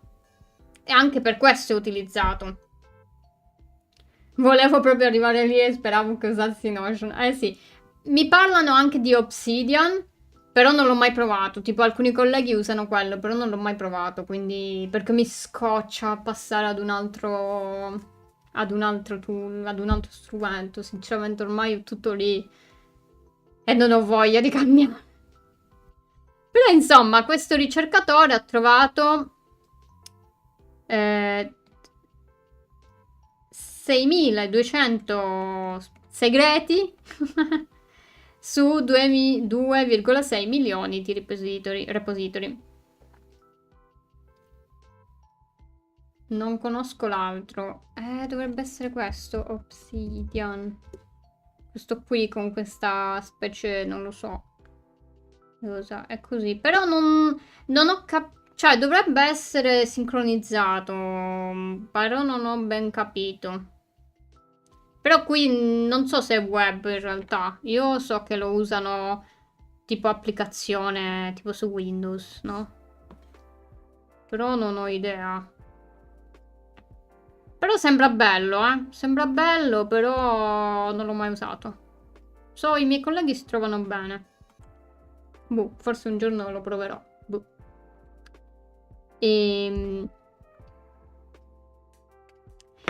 anche per questo è utilizzato. Volevo proprio arrivare lì e speravo che usassi Notion. Eh sì, mi parlano anche di Obsidian, però non l'ho mai provato. Tipo alcuni colleghi usano quello, però non l'ho mai provato, quindi perché mi scoccia passare ad un altro tool, ad un altro strumento. Sinceramente ormai è tutto lì e non ho voglia di cambiare. Però insomma, questo ricercatore ha trovato 6.200 segreti su 2,6 milioni di repository. Non conosco l'altro. Dovrebbe essere questo, Obsidian. Questo qui con questa specie, non lo so. Cosa? È così. Però non ho capito. Cioè, dovrebbe essere sincronizzato. Però non ho ben capito. Però qui non so se è web in realtà. Io so che lo usano tipo applicazione, tipo su Windows, no? Però non ho idea. Però sembra bello, Sembra bello, però non l'ho mai usato. So, i miei colleghi si trovano bene. Boh, forse un giorno lo proverò. Boh. E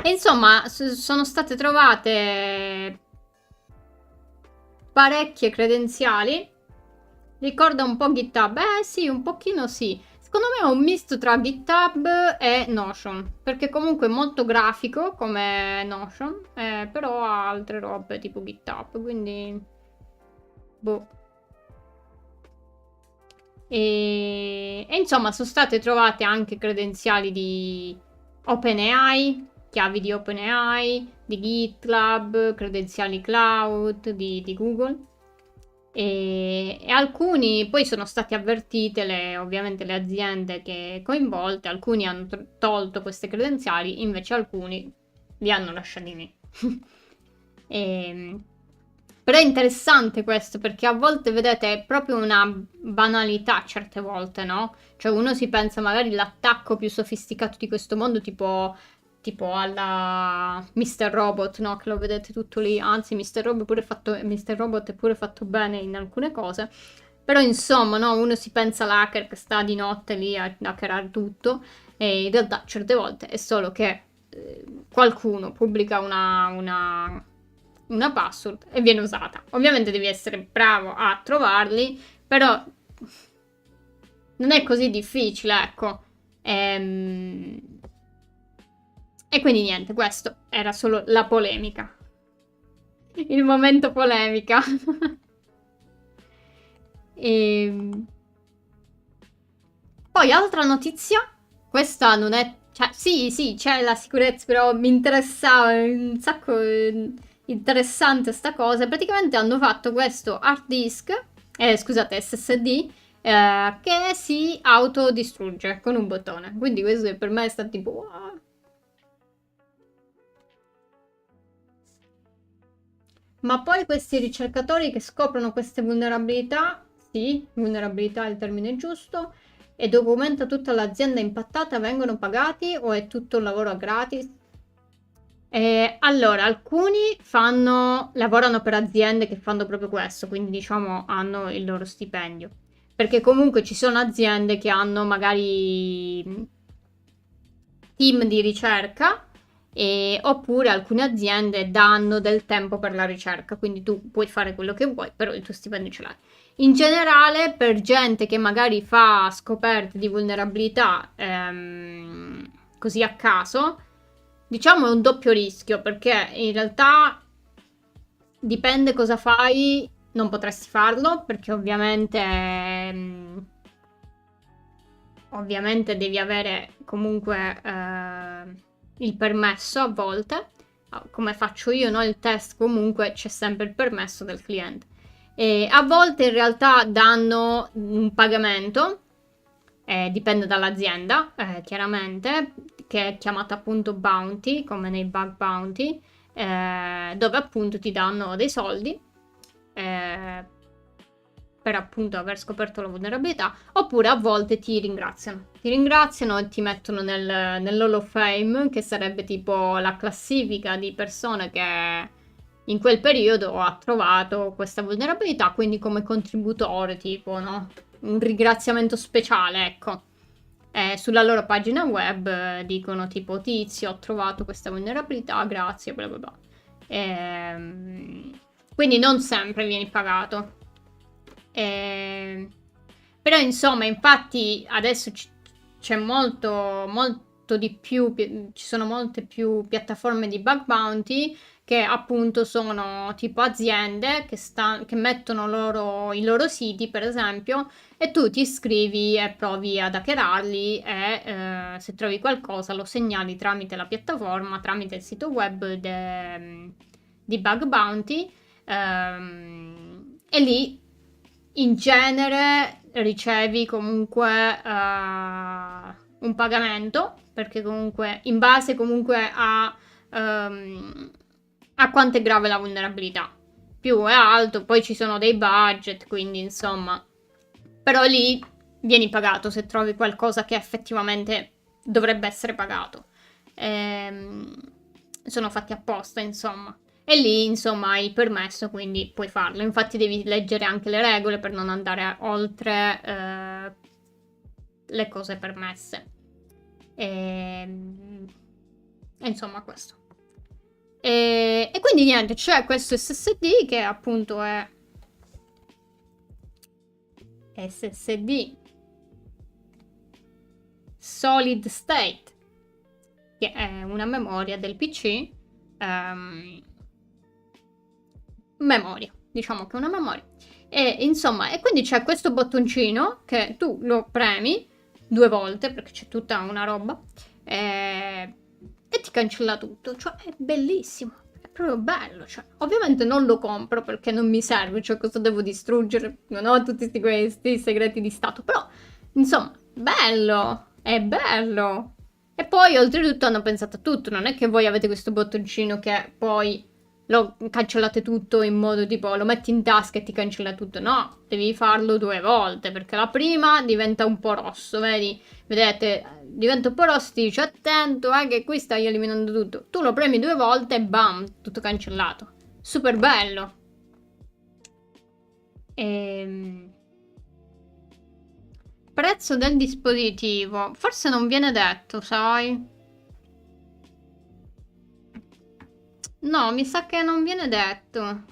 insomma, sono state trovate parecchie credenziali. Ricorda un po' GitHub? Sì, un pochino sì. Secondo me è un misto tra GitHub e Notion, perché comunque è molto grafico come Notion, però ha altre robe tipo GitHub, quindi boh. E insomma sono state trovate anche credenziali di OpenAI, chiavi di OpenAI, di GitLab, credenziali cloud di Google. E alcuni poi sono state avvertite ovviamente le aziende che coinvolte, alcuni hanno tolto queste credenziali, invece alcuni li hanno lasciati lì. Però è interessante questo perché a volte vedete è proprio una banalità certe volte, no? Cioè uno si pensa magari l'attacco più sofisticato di questo mondo tipo alla Mr. Robot, no? Che lo vedete tutto lì. Anzi, Mr. Robot è pure fatto bene in alcune cose. Però insomma, no? Uno si pensa all'hacker che sta di notte lì a hackerare tutto. e in realtà certe volte è solo che qualcuno pubblica una password e viene usata. Ovviamente devi essere bravo a trovarli, però non è così difficile, ecco. E quindi niente, questo era solo la polemica. Il momento polemica. E... Poi altra notizia, questa non è... Cioè, sì, c'è la sicurezza, però mi interessava un sacco interessante sta cosa. Praticamente hanno fatto questo hard disk, scusate, SSD, che si autodistrugge con un bottone. Quindi questo per me è stato tipo... wow. Ma poi questi ricercatori che scoprono queste vulnerabilità, sì, vulnerabilità è il termine giusto, e documenta tutta l'azienda impattata, vengono pagati o è tutto un lavoro a gratis? Allora, alcuni lavorano per aziende che fanno proprio questo, quindi diciamo hanno il loro stipendio. Perché comunque ci sono aziende che hanno magari team di ricerca oppure alcune aziende danno del tempo per la ricerca, quindi tu puoi fare quello che vuoi, però il tuo stipendio ce l'hai. In generale, per gente che magari fa scoperte di vulnerabilità così a caso, diciamo è un doppio rischio, perché in realtà dipende cosa fai, non potresti farlo, perché ovviamente devi avere comunque il permesso a volte, come faccio io, no? Il test comunque c'è sempre il permesso del cliente. E a volte in realtà danno un pagamento, dipende dall'azienda, chiaramente, che è chiamata appunto bounty, come nei bug bounty, dove appunto ti danno dei soldi eh, per appunto aver scoperto la vulnerabilità, oppure a volte ti ringraziano e ti mettono nell'Hall of Fame, che sarebbe tipo la classifica di persone che in quel periodo ha trovato questa vulnerabilità, quindi come contributore, tipo, no? Un ringraziamento speciale, ecco. Sulla loro pagina web dicono tipo Tizio, ho trovato questa vulnerabilità, grazie, bla bla bla. Quindi non sempre vieni pagato. Però insomma, infatti adesso c'è molto di più, ci sono molte più piattaforme di bug bounty che appunto sono tipo aziende che mettono i loro siti, per esempio, e tu ti iscrivi e provi ad hackerarli e se trovi qualcosa lo segnali tramite la piattaforma, tramite il sito web di Bug Bounty e lì in genere ricevi comunque un pagamento perché comunque in base comunque a quanto è grave la vulnerabilità. Più è alto, poi ci sono dei budget, quindi insomma. Però lì vieni pagato se trovi qualcosa che effettivamente dovrebbe essere pagato. Sono fatti apposta, insomma. E lì, insomma, hai il permesso, quindi puoi farlo. Infatti devi leggere anche le regole per non andare oltre le cose permesse. E insomma, questo. E quindi niente, c'è questo SSD che appunto è SSD Solid State, che è una memoria del PC. Memoria, diciamo che è una memoria. E insomma, e quindi c'è questo bottoncino che tu lo premi 2 volte perché c'è tutta una roba e ti cancella tutto. Cioè, è bellissimo. È proprio bello. Cioè, ovviamente non lo compro perché non mi serve. Cioè, cosa devo distruggere? Non ho tutti questi segreti di Stato. Però, insomma, bello. È bello. E poi, oltretutto, hanno pensato a tutto. Non è che voi avete questo bottoncino che poi lo cancellate tutto in modo tipo lo metti in tasca e ti cancella tutto. No, devi farlo 2 volte perché la prima diventa un po' rosso, vedi? Vedete, diventa un po' rosso, ti dice attento, che qui stai eliminando tutto. Tu lo premi 2 volte e bam, tutto cancellato. Super bello. Prezzo del dispositivo. Forse non viene detto, sai? No, mi sa che non viene detto.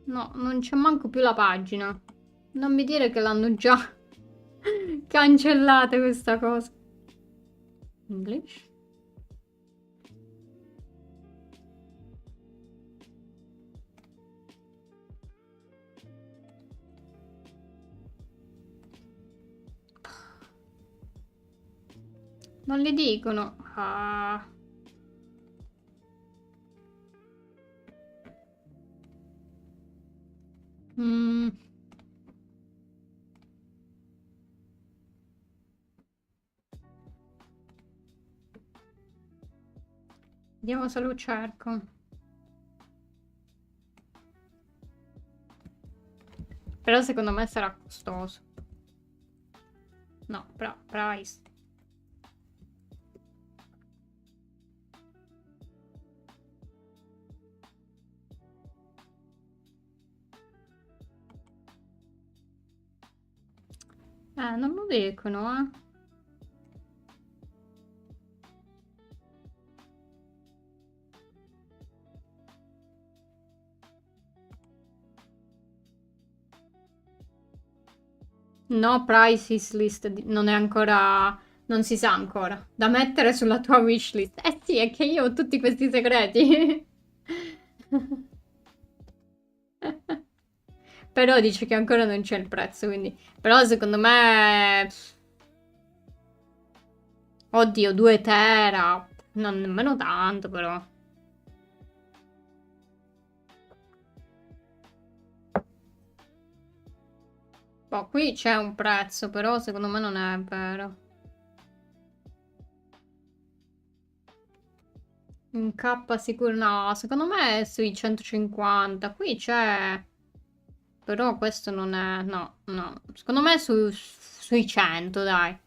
No, non c'è manco più la pagina. Non mi dire che l'hanno già cancellata questa cosa. English? Non li dicono. Ah. Mm. Vediamo se lo cerco. Però secondo me sarà costoso. No, price. Non lo dicono, eh. No, price is listed. Non è ancora... Non si sa ancora. Da mettere sulla tua wishlist. Eh sì, è che io ho tutti questi segreti. Però dice che ancora non c'è il prezzo, quindi... Però secondo me... Oddio, 2 tera. Non nemmeno tanto, però. Boh, qui c'è un prezzo, però secondo me non è vero. Un K sicuro no, secondo me è sui 150. Qui c'è... Però questo non è... No, no. Secondo me è sui 100, dai.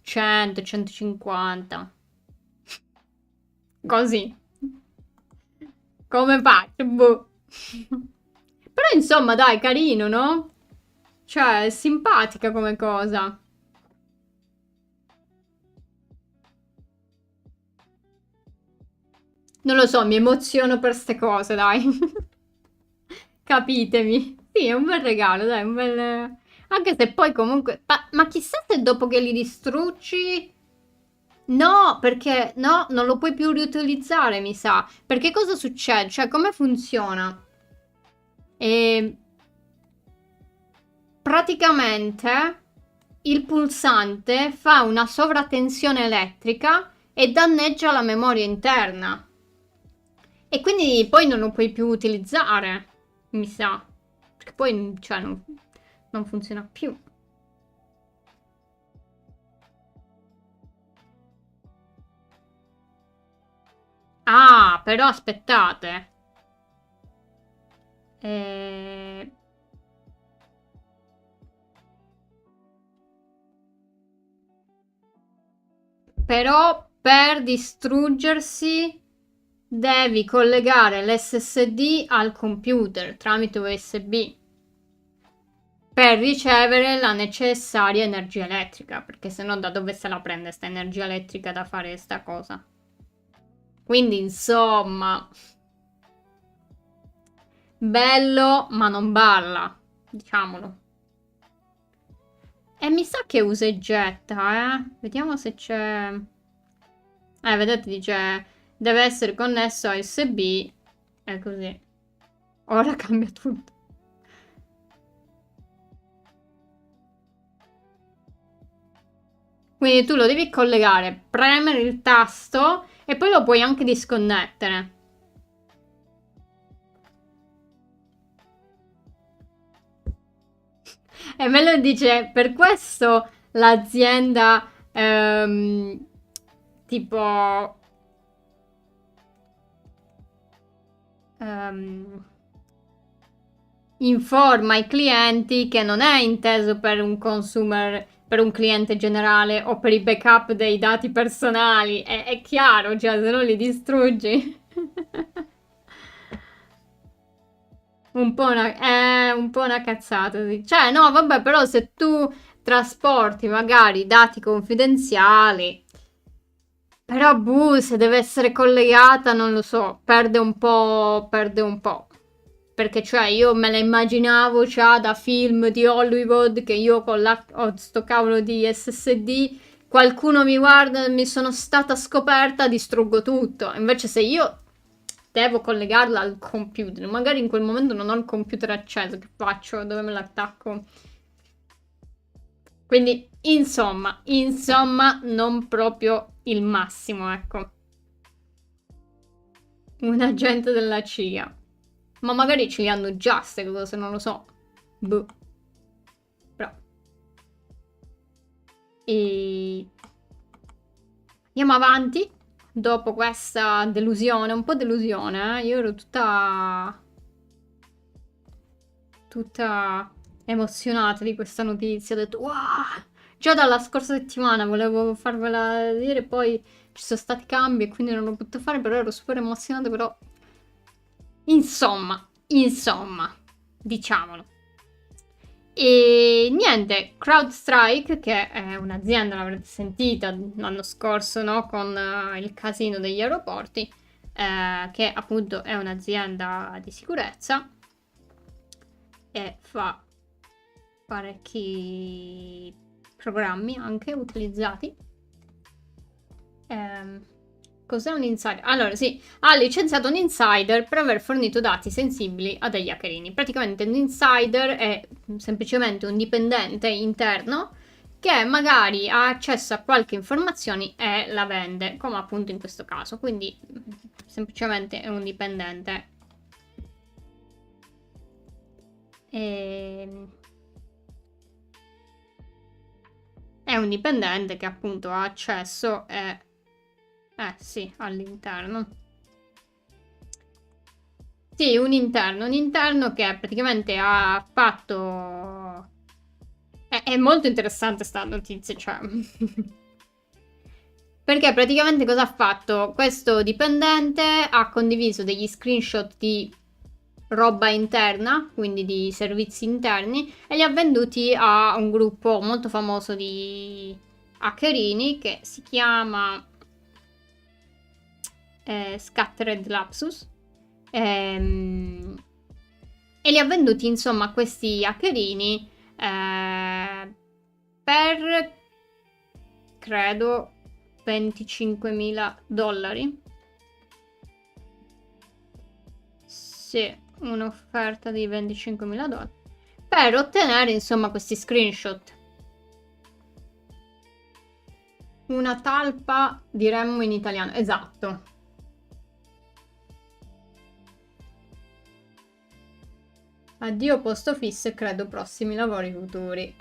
100, 150. Così. Come faccio? Boh. Però insomma, dai, carino, no? Cioè, è simpatica come cosa. Non lo so, mi emoziono per ste cose, dai. Capitemi. Sì, è un bel regalo, dai, un bel... Anche se poi comunque... Ma chissà se dopo che li distruggi... No, perché... No, non lo puoi più riutilizzare, mi sa. Perché cosa succede? Cioè, come funziona? E... Praticamente il pulsante fa una sovratensione elettrica e danneggia la memoria interna. E quindi poi non lo puoi più utilizzare, mi sa. Perché poi, cioè, non funziona più. Ah, però aspettate. Eh, Però per distruggersi devi collegare l'SSD al computer tramite USB per ricevere la necessaria energia elettrica, perché sennò da dove se la prende sta energia elettrica da fare sta cosa? Quindi insomma, bello ma non balla, diciamolo. E mi sa che usa e getta, eh? Vediamo se c'è... vedete, dice... Deve essere connesso a USB. E così. Ora cambia tutto. Quindi tu lo devi collegare, premere il tasto e poi lo puoi anche disconnettere. E me lo dice, per questo l'azienda tipo informa i clienti che non è inteso per un consumer, per un cliente generale o per i backup dei dati personali. È chiaro, cioè se non li distruggi. Un po' una cazzata, sì. Cioè, no, vabbè, però se tu trasporti magari dati confidenziali. Però, se deve essere collegata, non lo so, perde un po', perde un po'. Perché, cioè, io me la immaginavo già da film di Hollywood, che io con ho sto cavolo di SSD, qualcuno mi guarda, mi sono stata scoperta, distruggo tutto. Invece se io devo collegarla al computer, magari in quel momento non ho il computer acceso, che faccio? Dove me l'attacco? Quindi, insomma, non proprio il massimo, ecco. Un agente della CIA. Ma magari ce li hanno già queste cose, non lo so. Boh. Però. E... Andiamo avanti. Dopo questa delusione, un po' delusione, Io ero tutta emozionata di questa notizia. Ho detto, wow! Già dalla scorsa settimana volevo farvela dire, poi ci sono stati cambi e quindi non l'ho potuto fare, però ero super emozionata, però... Insomma, diciamolo. E niente, CrowdStrike, che è un'azienda, l'avrete sentita l'anno scorso, no? Con il casino degli aeroporti, che appunto è un'azienda di sicurezza e fa parecchi programmi anche utilizzati. Cos'è un insider? Allora, sì, ha licenziato un insider per aver fornito dati sensibili a degli hackerini. Praticamente un insider è semplicemente un dipendente interno che magari ha accesso a qualche informazione e la vende, come appunto in questo caso. Quindi semplicemente è un dipendente. È un dipendente che appunto ha accesso sì, all'interno. Sì, un interno che praticamente ha fatto... È molto interessante sta notizia, cioè... Perché praticamente cosa ha fatto? Questo dipendente ha condiviso degli screenshot di roba interna, quindi di servizi interni, e li ha venduti a un gruppo molto famoso di hackerini che si chiama Scattered Lapsus. E li ha venduti insomma a questi hackerini per credo $25.000. Sì, un'offerta di $25.000 per ottenere insomma questi screenshot. Una talpa diremmo in italiano, esatto. Addio posto fisso e credo prossimi lavori futuri.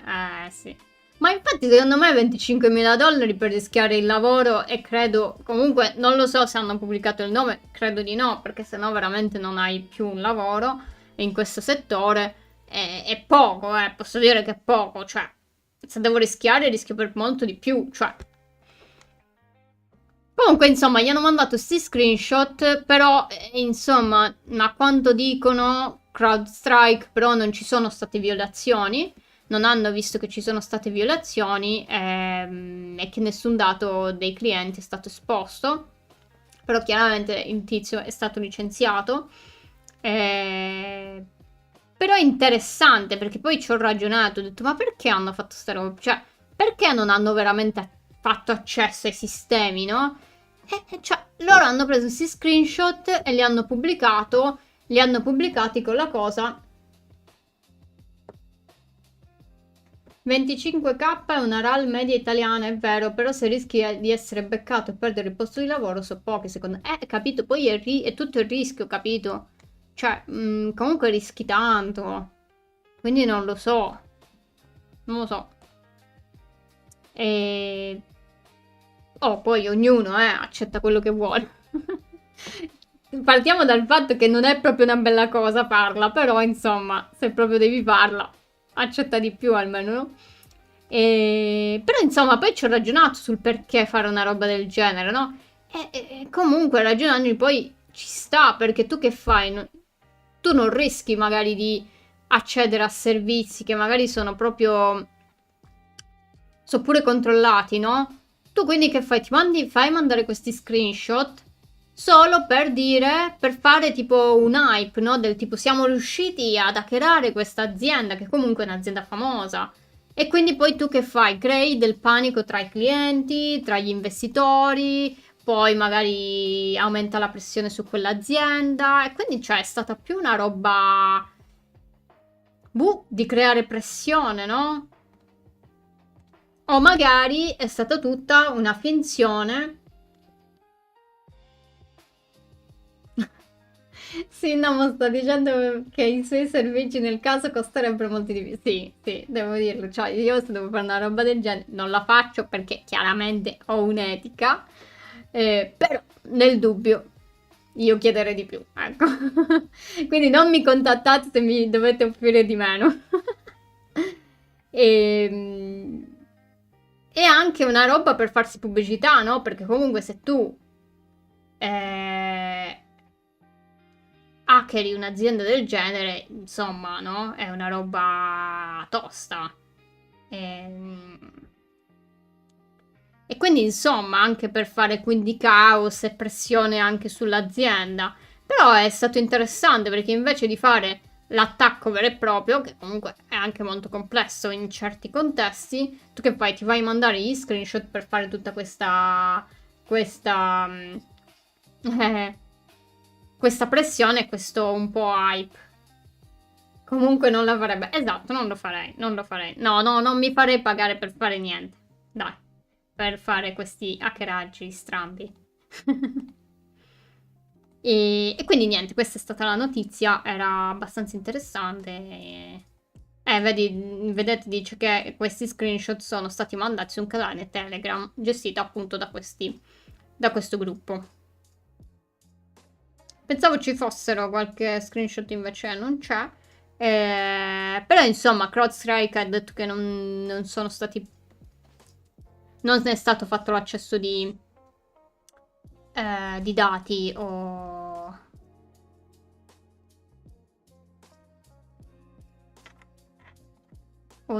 Sì. Ma infatti secondo me $25.000 per rischiare il lavoro e credo, comunque non lo so se hanno pubblicato il nome, credo di no, perché sennò veramente non hai più un lavoro in questo settore. È poco, posso dire che è poco, cioè se devo rischiare rischio per molto di più, cioè. Comunque, insomma, gli hanno mandato questi screenshot, però, insomma, a quanto dicono CrowdStrike, però non ci sono state violazioni, non hanno visto che ci sono state violazioni e che nessun dato dei clienti è stato esposto, però chiaramente il tizio è stato licenziato. Però è interessante perché poi ci ho ragionato, ho detto ma perché hanno fatto sta roba? Cioè, perché non hanno veramente fatto accesso ai sistemi, no? Cioè, loro hanno preso questi screenshot e li hanno pubblicati con la cosa 25k è una RAL media italiana, è vero, però se rischi di essere beccato e perdere il posto di lavoro so pochi secondo me. Capito, poi è tutto il rischio, capito? Cioè, comunque rischi tanto. Quindi non lo so. Non lo so. Poi ognuno, accetta quello che vuole. Partiamo dal fatto che non è proprio una bella cosa farla, però insomma, se proprio devi farla, accetta di più almeno, no? Però insomma, poi ci ho ragionato sul perché fare una roba del genere, no? E comunque ragionando poi ci sta, perché tu che fai? Tu non rischi magari di accedere a servizi che magari sono proprio sono pure controllati, no? Tu quindi che fai? Fai mandare questi screenshot solo per dire, per fare tipo un hype, no? Del tipo siamo riusciti ad hackerare questa azienda, che comunque è un'azienda famosa. E quindi poi tu che fai? Crei del panico tra i clienti, tra gli investitori, poi magari aumenta la pressione su quell'azienda e quindi cioè è stata più una roba di creare pressione, no? O magari è stata tutta una finzione. Sì, no, ma sto dicendo che i suoi servizi nel caso costerebbero molto di più. Sì, sì, devo dirlo. Cioè, io se devo fare una roba del genere non la faccio perché chiaramente ho un'etica. Però, nel dubbio, io chiederei di più. Ecco. Quindi non mi contattate se mi dovete offrire di meno. E, e anche una roba per farsi pubblicità, no? Perché comunque se tu eh, hackeri un'azienda del genere, insomma, no? È una roba tosta. E, e quindi, insomma, anche per fare quindi caos e pressione anche sull'azienda. Però è stato interessante perché invece di fare l'attacco vero e proprio, che comunque è anche molto complesso in certi contesti, tu che fai? Ti vai a mandare gli screenshot per fare tutta questa, eh, questa pressione e questo un po' hype. Comunque non la farebbe. Esatto, non lo farei, non lo farei. No, no, non mi farei pagare per fare niente. Dai, per fare questi hackeraggi strambi. E quindi niente, questa è stata la notizia, era abbastanza interessante. Vedete, dice che questi screenshot sono stati mandati su un canale Telegram gestito appunto da questo gruppo. Pensavo ci fossero qualche screenshot, invece non c'è. Però insomma, CrowdStrike ha detto che non sono stati. Non è stato fatto l'accesso di dati o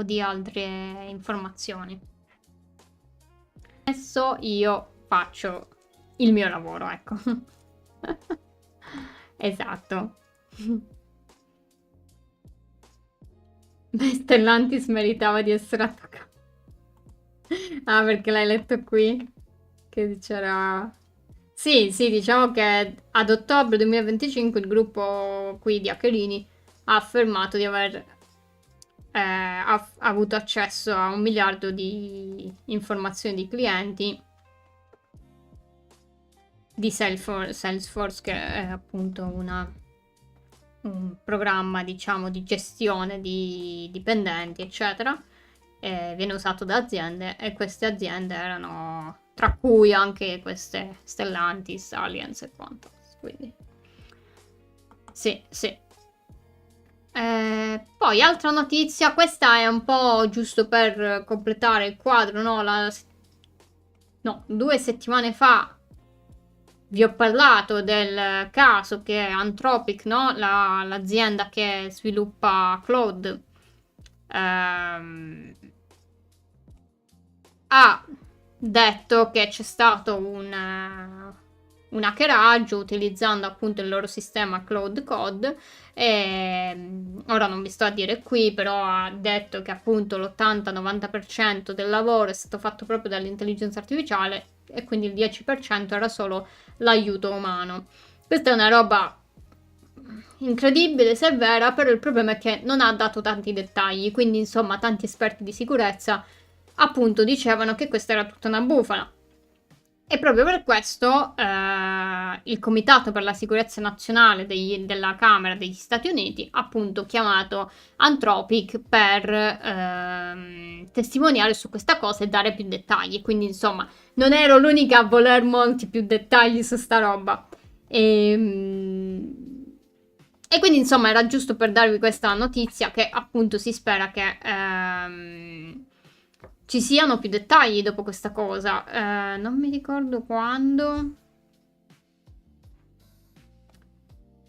di altre informazioni. Adesso io faccio il mio lavoro, ecco. Esatto. Stellantis meritava di essere attaccato. Ah, perché l'hai letto qui? Che c'era. Sì, sì, diciamo che ad ottobre 2025 il gruppo qui di Hackerini ha affermato di aver avuto accesso a 1 miliardo di informazioni di clienti di Salesforce, che è appunto un programma, diciamo, di gestione di dipendenti, eccetera. Viene usato da aziende e queste aziende erano tra cui anche queste Stellantis, Allianz e quanto. Quindi sì, sì. Poi altra notizia, questa è un po' giusto per completare il quadro, no? No, 2 settimane fa vi ho parlato del caso che Anthropic, no? L'azienda che sviluppa Claude, ha detto che c'è stato un hackeraggio utilizzando appunto il loro sistema Cloud Code e ora non vi sto a dire qui, però ha detto che appunto l'80-90% del lavoro è stato fatto proprio dall'intelligenza artificiale e quindi il 10% era solo l'aiuto umano. Questa è una roba incredibile se è vera, però il problema è che non ha dato tanti dettagli, quindi insomma tanti esperti di sicurezza appunto dicevano che questa era tutta una bufala. E proprio per questo il Comitato per la Sicurezza Nazionale della Camera degli Stati Uniti ha appunto chiamato Anthropic per testimoniare su questa cosa e dare più dettagli. Quindi insomma non ero l'unica a voler molti più dettagli su sta roba. E quindi insomma era giusto per darvi questa notizia che appunto si spera che ci siano più dettagli dopo questa cosa. Non mi ricordo quando.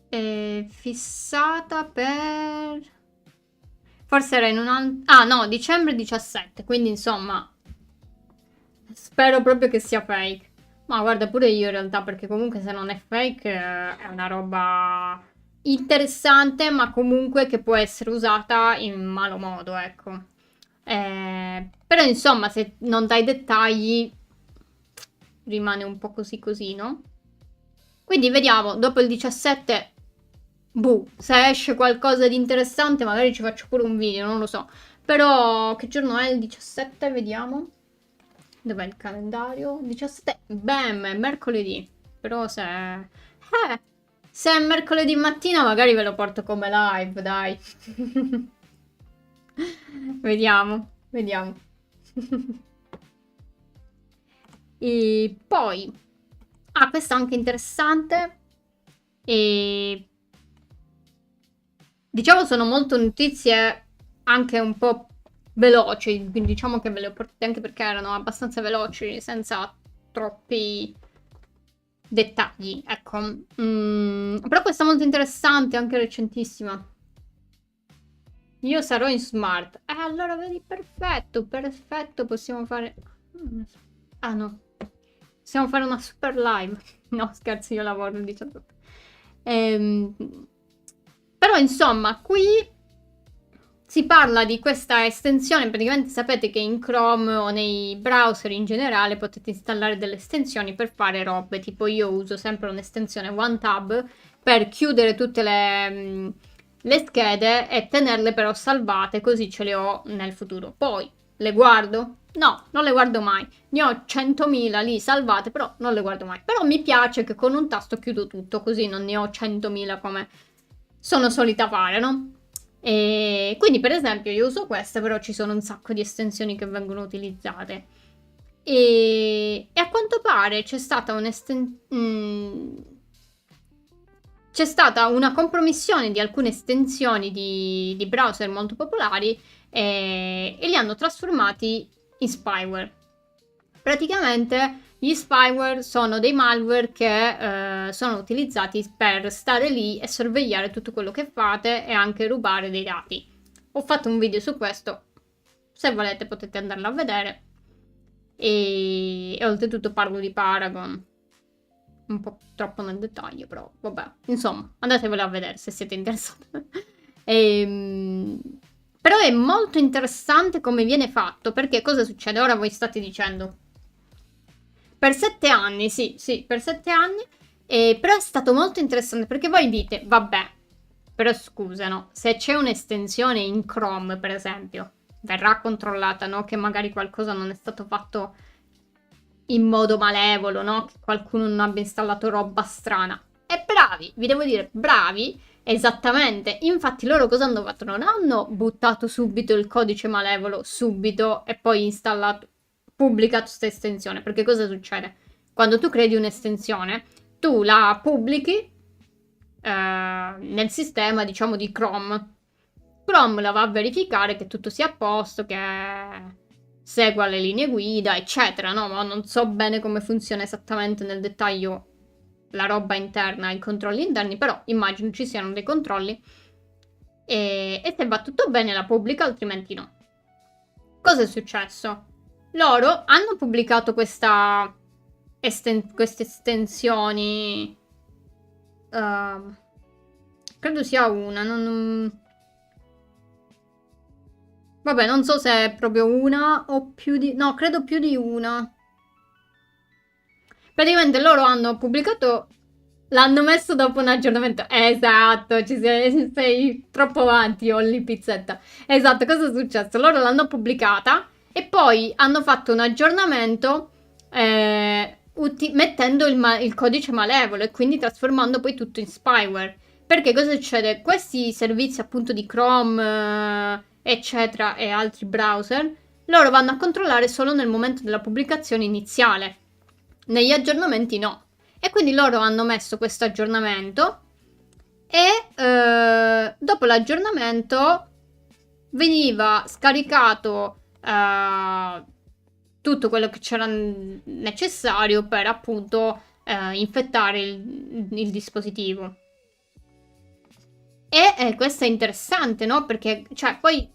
È fissata per. Forse era in un anno. Ah no, dicembre 17, quindi insomma spero proprio che sia fake. Ma guarda, pure io in realtà, perché comunque se non è fake è una roba interessante, ma comunque che può essere usata in malo modo, ecco. Però insomma, se non dai dettagli, rimane un po' così così, no? Quindi vediamo, dopo il 17, boh, se esce qualcosa di interessante magari ci faccio pure un video, non lo so. Però che giorno è il 17? Vediamo. Dov'è il calendario? 17. Bam, è mercoledì. Però se è mercoledì mattina magari ve lo porto come live, dai. Vediamo, vediamo. E poi... Ah, questo è anche interessante. E... Diciamo sono molto notizie anche un po' veloci, quindi diciamo che ve le ho portate anche perché erano abbastanza veloci, senza troppi dettagli, ecco. Però questa è molto interessante, anche recentissima. Io sarò in smart. Allora vedi, perfetto, perfetto, possiamo fare... Ah no, possiamo fare una super live. No, scherzi, io lavoro il 18. Però insomma, qui si parla di questa estensione, praticamente sapete che in Chrome o nei browser in generale potete installare delle estensioni per fare robe, tipo io uso sempre un'estensione OneTab per chiudere tutte le schede e tenerle però salvate, così ce le ho nel futuro. Poi le guardo? No, non le guardo mai. Ne ho 100.000 lì salvate, però non le guardo mai. Però mi piace che con un tasto chiudo tutto, così non ne ho 100.000 come sono solita fare, no? E quindi per esempio io uso questa, però ci sono un sacco di estensioni che vengono utilizzate. E a quanto pare c'è stata c'è stata una compromissione di alcune estensioni di browser molto popolari e li hanno trasformati in spyware. Praticamente gli spyware sono dei malware che sono utilizzati per stare lì e sorvegliare tutto quello che fate e anche rubare dei dati. Ho fatto un video su questo, se volete potete andarlo a vedere. E oltretutto parlo di Paragon. Un po' troppo nel dettaglio, però vabbè. Insomma, andatevelo a vedere se siete interessati. Però è molto interessante come viene fatto, perché cosa succede? Ora voi state dicendo... Per 7 anni, sì, per 7 anni. Però è stato molto interessante perché voi dite, vabbè, però scusano, se c'è un'estensione in Chrome, per esempio, verrà controllata, no? Che magari qualcosa non è stato fatto in modo malevolo, no? Che qualcuno non abbia installato roba strana. E bravi, vi devo dire, bravi, esattamente. Infatti loro cosa hanno fatto? Non hanno buttato subito il codice malevolo, subito, e poi installato pubblica questa estensione, perché cosa succede? Quando tu credi un'estensione, tu la pubblichi nel sistema, diciamo, di Chrome. Chrome la va a verificare che tutto sia a posto, che segua le linee guida, eccetera, no? Ma non so bene come funziona esattamente nel dettaglio la roba interna, i controlli interni, però immagino ci siano dei controlli e se va tutto bene la pubblica, altrimenti no. Cosa è successo? Loro hanno pubblicato queste estensioni. Credo sia una. Vabbè, non so se è proprio una o più di... No, credo più di una. Praticamente loro hanno pubblicato... L'hanno messo dopo un aggiornamento. Esatto, sei troppo avanti, Olli Pizzetta. Esatto, cosa è successo? Loro l'hanno pubblicata e poi hanno fatto un aggiornamento mettendo il codice malevolo e quindi trasformando poi tutto in spyware. Perché cosa succede? Questi servizi appunto di Chrome, eccetera, e altri browser, loro vanno a controllare solo nel momento della pubblicazione iniziale. Negli aggiornamenti no. E quindi loro hanno messo questo aggiornamento e dopo l'aggiornamento veniva scaricato tutto quello che c'era necessario per appunto infettare il dispositivo. E questo è interessante, no? Perché, cioè, poi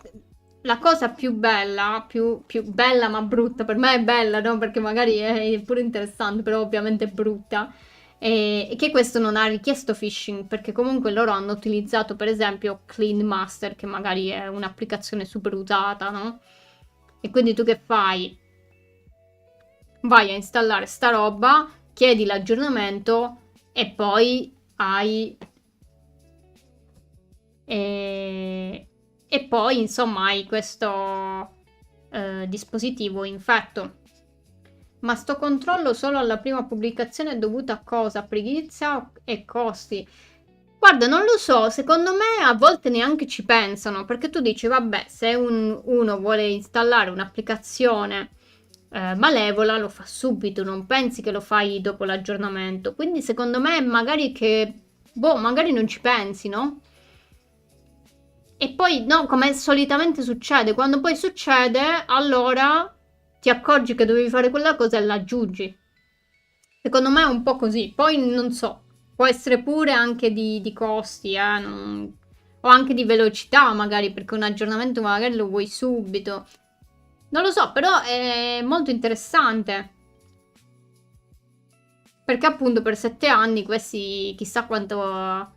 la cosa più bella, più bella ma brutta, per me è bella, no? Perché magari è pure interessante, però ovviamente è brutta, è che questo non ha richiesto phishing, perché comunque loro hanno utilizzato per esempio Clean Master, che magari è un'applicazione super usata, no? E quindi tu che fai? Vai a installare sta roba, chiedi l'aggiornamento e poi hai e poi, insomma, hai questo dispositivo infetto. Ma sto controllo solo alla prima pubblicazione è dovuto a cosa? Pigrizia e costi? Guarda, non lo so, secondo me a volte neanche ci pensano, perché tu dici, vabbè, se uno vuole installare un'applicazione malevola, lo fa subito, non pensi che lo fai dopo l'aggiornamento. Quindi secondo me magari che, boh, magari non ci pensi, no? E poi, no, come solitamente succede, quando poi succede, allora ti accorgi che dovevi fare quella cosa e l'aggiungi. Secondo me è un po' così. Poi non so, può essere pure anche di costi, o anche di velocità, magari, perché un aggiornamento magari lo vuoi subito. Non lo so, però è molto interessante. Perché appunto per 7 anni questi chissà quanta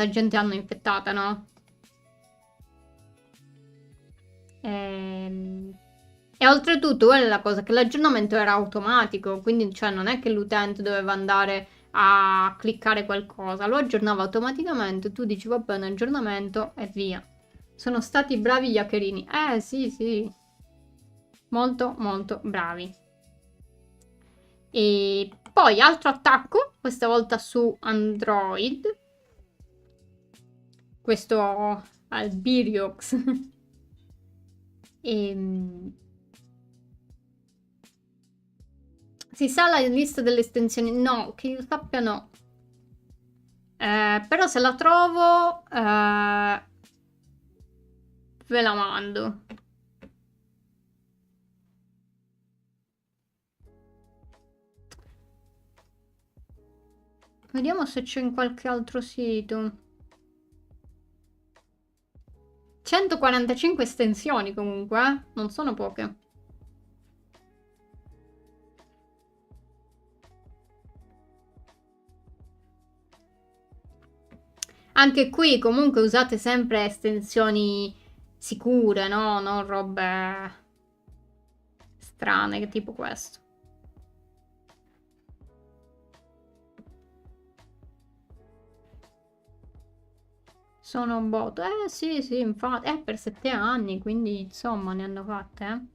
gente hanno infettata, no? Ehm, E oltretutto, quella è la cosa, che l'aggiornamento era automatico, quindi cioè non è che l'utente doveva andare a cliccare qualcosa, lo aggiornava automaticamente, tu dici va bene, aggiornamento e via. Sono stati bravi gli hackerini. Sì, sì, molto molto bravi. E poi altro attacco, questa volta su Android, questo Albiriox. Ehm, Si sa la lista delle estensioni? No, che io sappia no. Però se la trovo, ve la mando. Vediamo se c'è in qualche altro sito. 145 estensioni comunque, non sono poche. Anche qui comunque usate sempre estensioni sicure, no? Non robe strane, tipo questo. Sono un bot. Sì, sì, infatti. Per 7 anni, quindi insomma ne hanno fatte,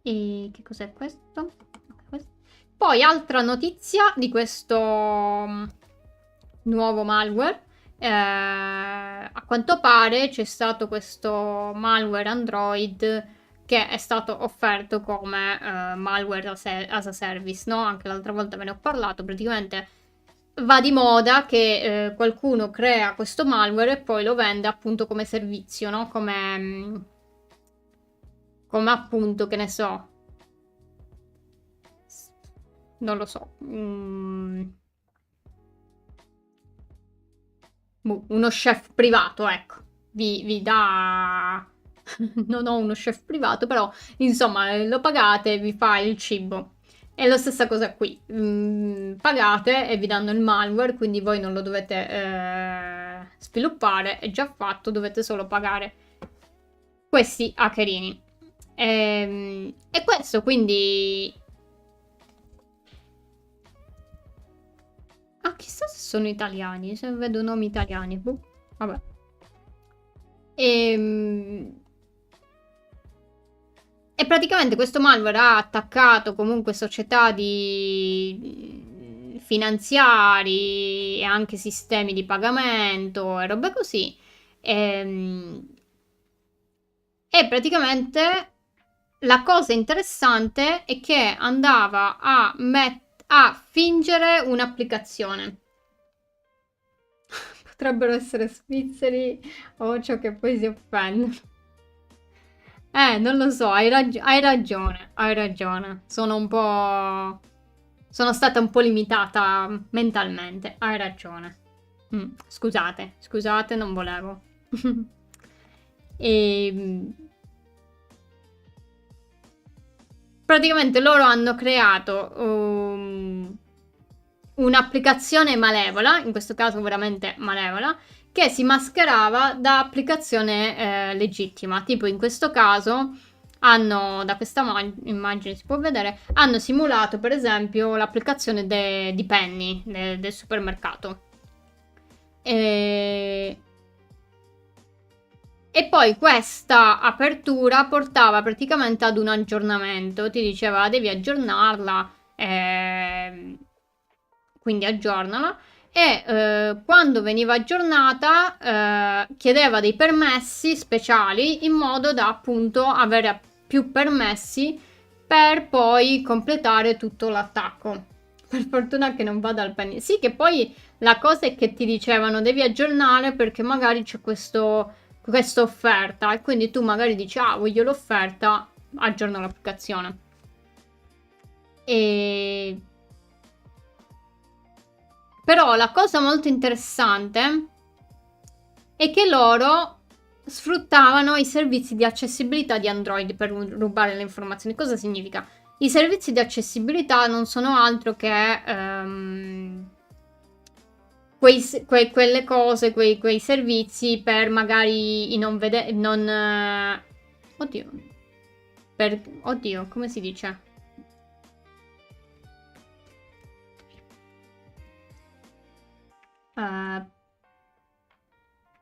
eh. E che cos'è questo? Poi altra notizia di questo nuovo malware. A quanto pare c'è stato questo malware Android che è stato offerto come malware as a service, no? Anche l'altra volta ve ne ho parlato. Praticamente va di moda che qualcuno crea questo malware e poi lo vende appunto come servizio, no? Come appunto, che ne so, non lo so, uno chef privato, ecco, vi dà... Non ho uno chef privato, però insomma lo pagate, vi fa il cibo. È la stessa cosa qui, pagate e vi danno il malware, quindi voi non lo dovete sviluppare, è già fatto, dovete solo pagare questi hackerini. E questo quindi... Ah, chissà se sono italiani, se vedo nomi italiani. Boh, vabbè. Ehm, E praticamente questo malware ha attaccato comunque società di finanziari e anche sistemi di pagamento e robe così. Ehm, E praticamente la cosa interessante è che andava a fingere un'applicazione. Potrebbero essere svizzeri o ciò che poi si offendono. Non lo so, hai ragione, hai ragione. Sono un po'... Sono stata un po' limitata mentalmente, hai ragione. Scusate, scusate, non volevo. E praticamente loro hanno creato un'applicazione malevola, in questo caso veramente malevola, che si mascherava da applicazione legittima. Tipo in questo caso hanno, da questa immagine si può vedere, hanno simulato per esempio l'applicazione di Penny del supermercato. E poi questa apertura portava praticamente ad un aggiornamento, ti diceva devi aggiornarla, quindi aggiornala. E quando veniva aggiornata chiedeva dei permessi speciali in modo da appunto avere più permessi per poi completare tutto l'attacco. Per fortuna che non vada al penny. Sì, che poi la cosa è che ti dicevano devi aggiornare perché magari c'è questa offerta e quindi tu magari dici ah voglio l'offerta, aggiorno l'applicazione. Però la cosa molto interessante è che loro sfruttavano i servizi di accessibilità di Android per rubare le informazioni. Cosa significa? I servizi di accessibilità non sono altro che quelle cose, quei servizi per magari i non vedenti, oddio, come si dice?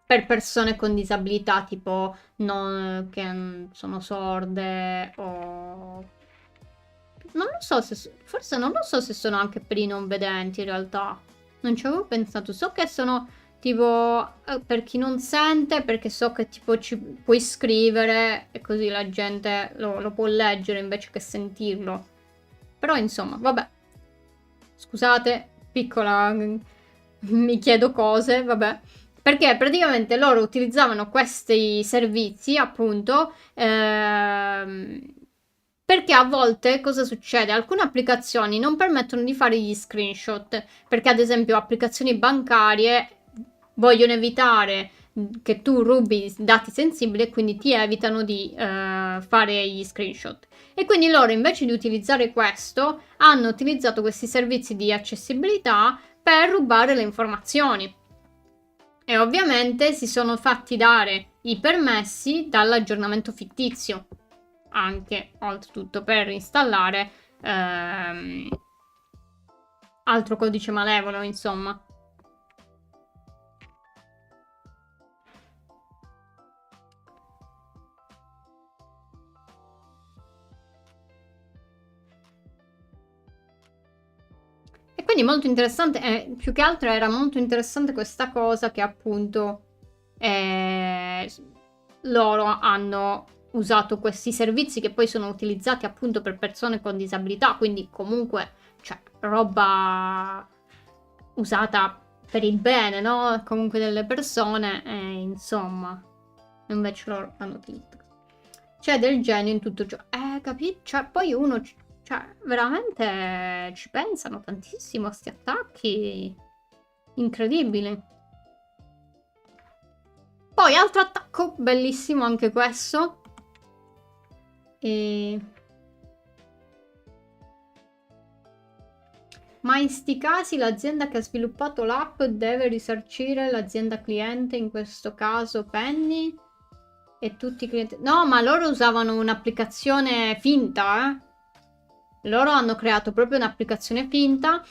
Per persone con disabilità, tipo che sono sorde o... Non lo so se... Forse non lo so se sono anche per i non vedenti in realtà. Non ci avevo pensato. So che sono tipo per chi non sente, perché so che tipo ci puoi scrivere e così la gente lo può leggere invece che sentirlo. Però insomma, vabbè. Scusate, piccola... Mi chiedo cose, vabbè. Perché praticamente loro utilizzavano questi servizi, appunto, perché a volte cosa succede? Alcune applicazioni non permettono di fare gli screenshot, perché ad esempio applicazioni bancarie vogliono evitare che tu rubi dati sensibili e quindi ti evitano di fare gli screenshot. E quindi loro invece di utilizzare questo hanno utilizzato questi servizi di accessibilità per rubare le informazioni. E ovviamente si sono fatti dare i permessi dall'aggiornamento fittizio, anche oltretutto per installare altro codice malevolo, insomma. E quindi molto interessante, più che altro era molto interessante questa cosa che appunto loro hanno usato questi servizi che poi sono utilizzati appunto per persone con disabilità, quindi comunque, cioè, roba usata per il bene, no? Comunque delle persone, insomma, invece loro hanno utilizzato. C'è del genio in tutto ciò. Capito? Cioè, poi uno, cioè, veramente ci pensano tantissimo a sti attacchi. Incredibili. Poi altro attacco, bellissimo anche questo. Ma in sti casi l'azienda che ha sviluppato l'app deve risarcire l'azienda cliente, in questo caso Penny, e tutti i clienti... No, ma loro usavano un'applicazione finta, Loro hanno creato proprio un'applicazione finta,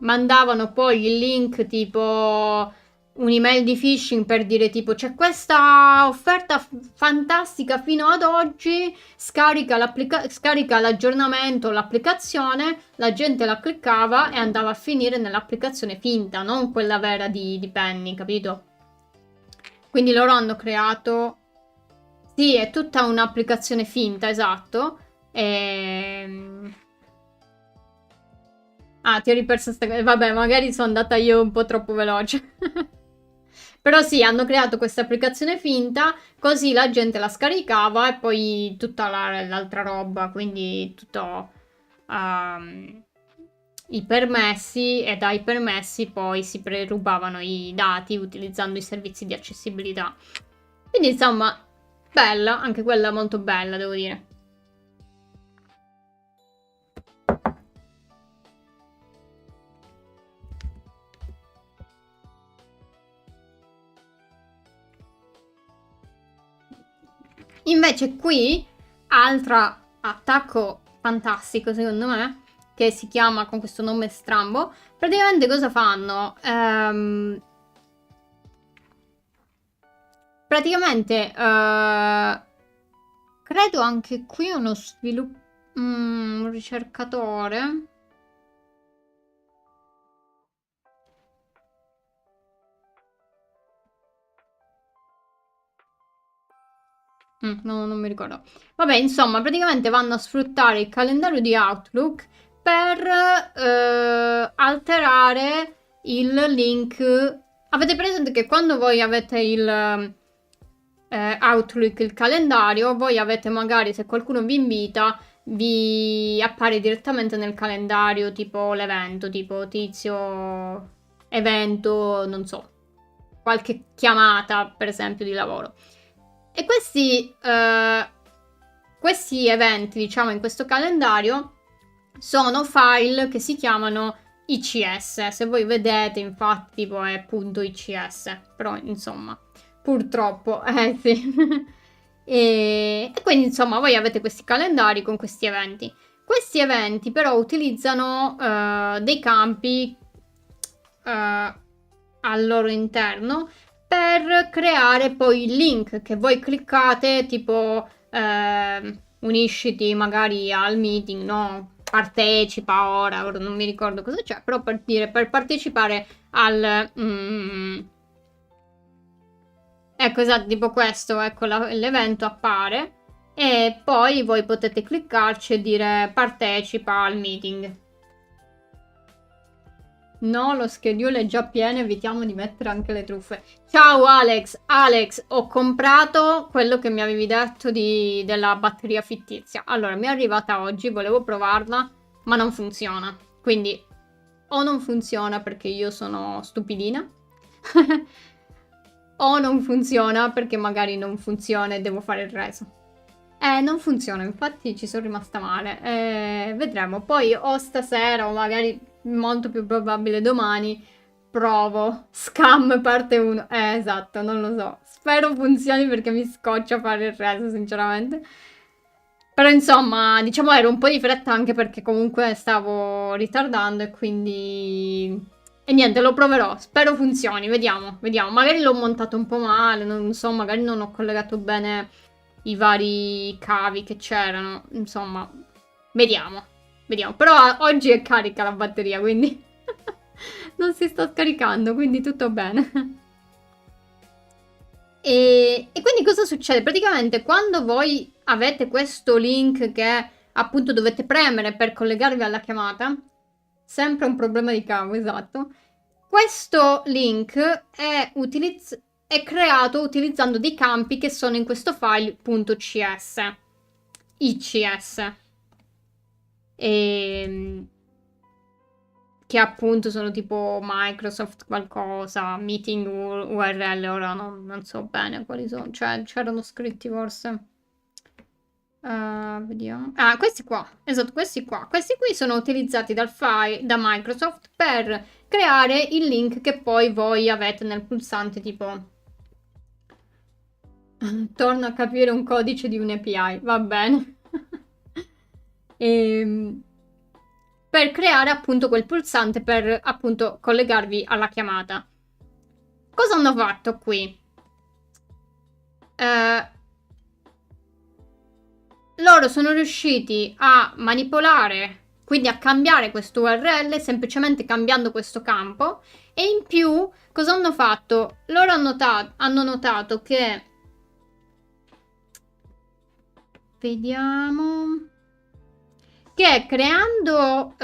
mandavano poi il link tipo un'email di phishing per dire tipo c'è questa offerta fantastica fino ad oggi, scarica l'aggiornamento, l'applicazione, la gente la cliccava e andava a finire nell'applicazione finta, non quella vera di Penny, capito? Quindi loro hanno creato... Sì, è tutta un'applicazione finta, esatto. Ah, ti ho riperso sta cosa. Vabbè, magari sono andata io un po' troppo veloce. Però sì, hanno creato questa applicazione finta, così la gente la scaricava e poi tutta l'altra roba, quindi tutto i permessi, e dai permessi poi si rubavano i dati utilizzando i servizi di accessibilità. Quindi insomma, Bella, anche quella molto bella, devo dire. Invece qui, altro attacco fantastico secondo me, che si chiama con questo nome strambo, praticamente cosa fanno? Praticamente, credo anche qui uno sviluppo, un ricercatore. No, non mi ricordo. Vabbè, insomma, praticamente vanno a sfruttare il calendario di Outlook per alterare il link. Avete presente che quando voi avete il Outlook, il calendario, voi avete magari, se qualcuno vi invita, vi appare direttamente nel calendario tipo l'evento, tipo tizio evento, non so, qualche chiamata, per esempio, di lavoro. E questi eventi, diciamo, in questo calendario sono file che si chiamano ICS. Se voi vedete, infatti, tipo è .ics, però insomma, purtroppo, sì. E quindi, insomma, voi avete questi calendari con questi eventi. Questi eventi però utilizzano dei campi al loro interno per creare poi il link che voi cliccate, tipo unisciti magari al meeting, no? Partecipa ora non mi ricordo cosa c'è, però per dire, per partecipare al... ecco, esatto, tipo questo, ecco, l'evento appare e poi voi potete cliccarci e dire partecipa al meeting. No, lo schedule è già pieno, evitiamo di mettere anche le truffe. Ciao Alex, Alex, ho comprato quello che mi avevi detto della batteria fittizia. Allora, mi è arrivata oggi, volevo provarla, ma non funziona. Quindi, o non funziona perché io sono stupidina, o non funziona perché magari non funziona e devo fare il reso. Non funziona, infatti ci sono rimasta male. Vedremo. Poi o stasera o magari molto più probabile domani provo. Scam parte 1. Esatto, non lo so. Spero funzioni perché mi scoccia fare il resto, sinceramente. Però insomma, diciamo ero un po' di fretta anche perché comunque stavo ritardando e quindi... E niente, lo proverò. Spero funzioni, vediamo, vediamo. Magari l'ho montato un po' male, non so, magari non ho collegato bene i vari cavi che c'erano. Insomma, vediamo. Vediamo. Però oggi è carica la batteria, quindi non si sta scaricando, quindi tutto bene. E quindi cosa succede? Praticamente quando voi avete questo link che appunto dovete premere per collegarvi alla chiamata, sempre un problema di cavo, esatto. Questo link è creato utilizzando dei campi che sono in questo file .cs, ICS, che appunto sono tipo Microsoft qualcosa, meeting URL, ora non so bene quali sono, cioè c'erano scritti forse. Vediamo. Ah, questi qua, esatto, questi qua. Questi qui sono utilizzati da Microsoft per creare il link che poi voi avete nel pulsante tipo... Torno a capire un codice di un'API, va bene. Per creare appunto quel pulsante per appunto collegarvi alla chiamata. Cosa hanno fatto qui? Loro sono riusciti a manipolare, quindi a cambiare questo URL semplicemente cambiando questo campo e in più cosa hanno fatto? Loro hanno notato che... Vediamo... Che creando...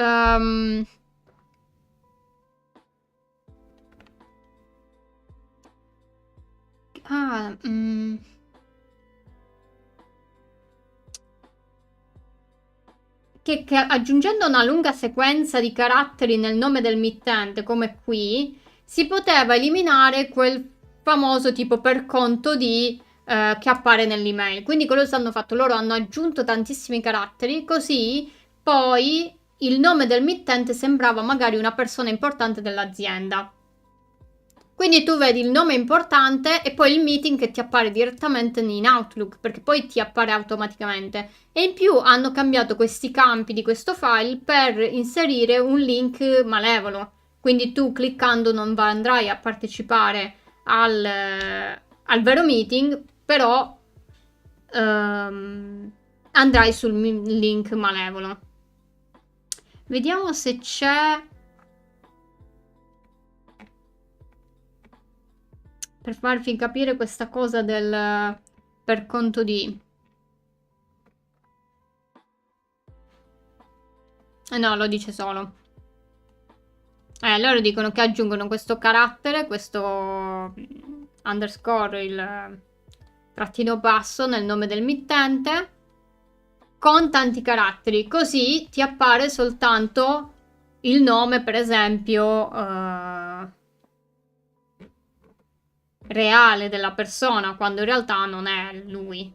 che aggiungendo una lunga sequenza di caratteri nel nome del mittente, come qui, si poteva eliminare quel famoso tipo per conto di che appare nell'email. Quindi cosa hanno fatto? Loro hanno aggiunto tantissimi caratteri, così poi il nome del mittente sembrava magari una persona importante dell'azienda. Quindi tu vedi il nome importante e poi il meeting che ti appare direttamente in Outlook, perché poi ti appare automaticamente. E in più hanno cambiato questi campi di questo file per inserire un link malevolo. Quindi tu cliccando non andrai a partecipare al vero meeting, però andrai sul link malevolo. Vediamo se c'è... Per farvi capire questa cosa del... per conto di... no, lo dice solo. Loro dicono che aggiungono questo carattere, questo underscore, il trattino basso nel nome del mittente, con tanti caratteri. Così ti appare soltanto il nome, per esempio, reale della persona, quando in realtà non è lui.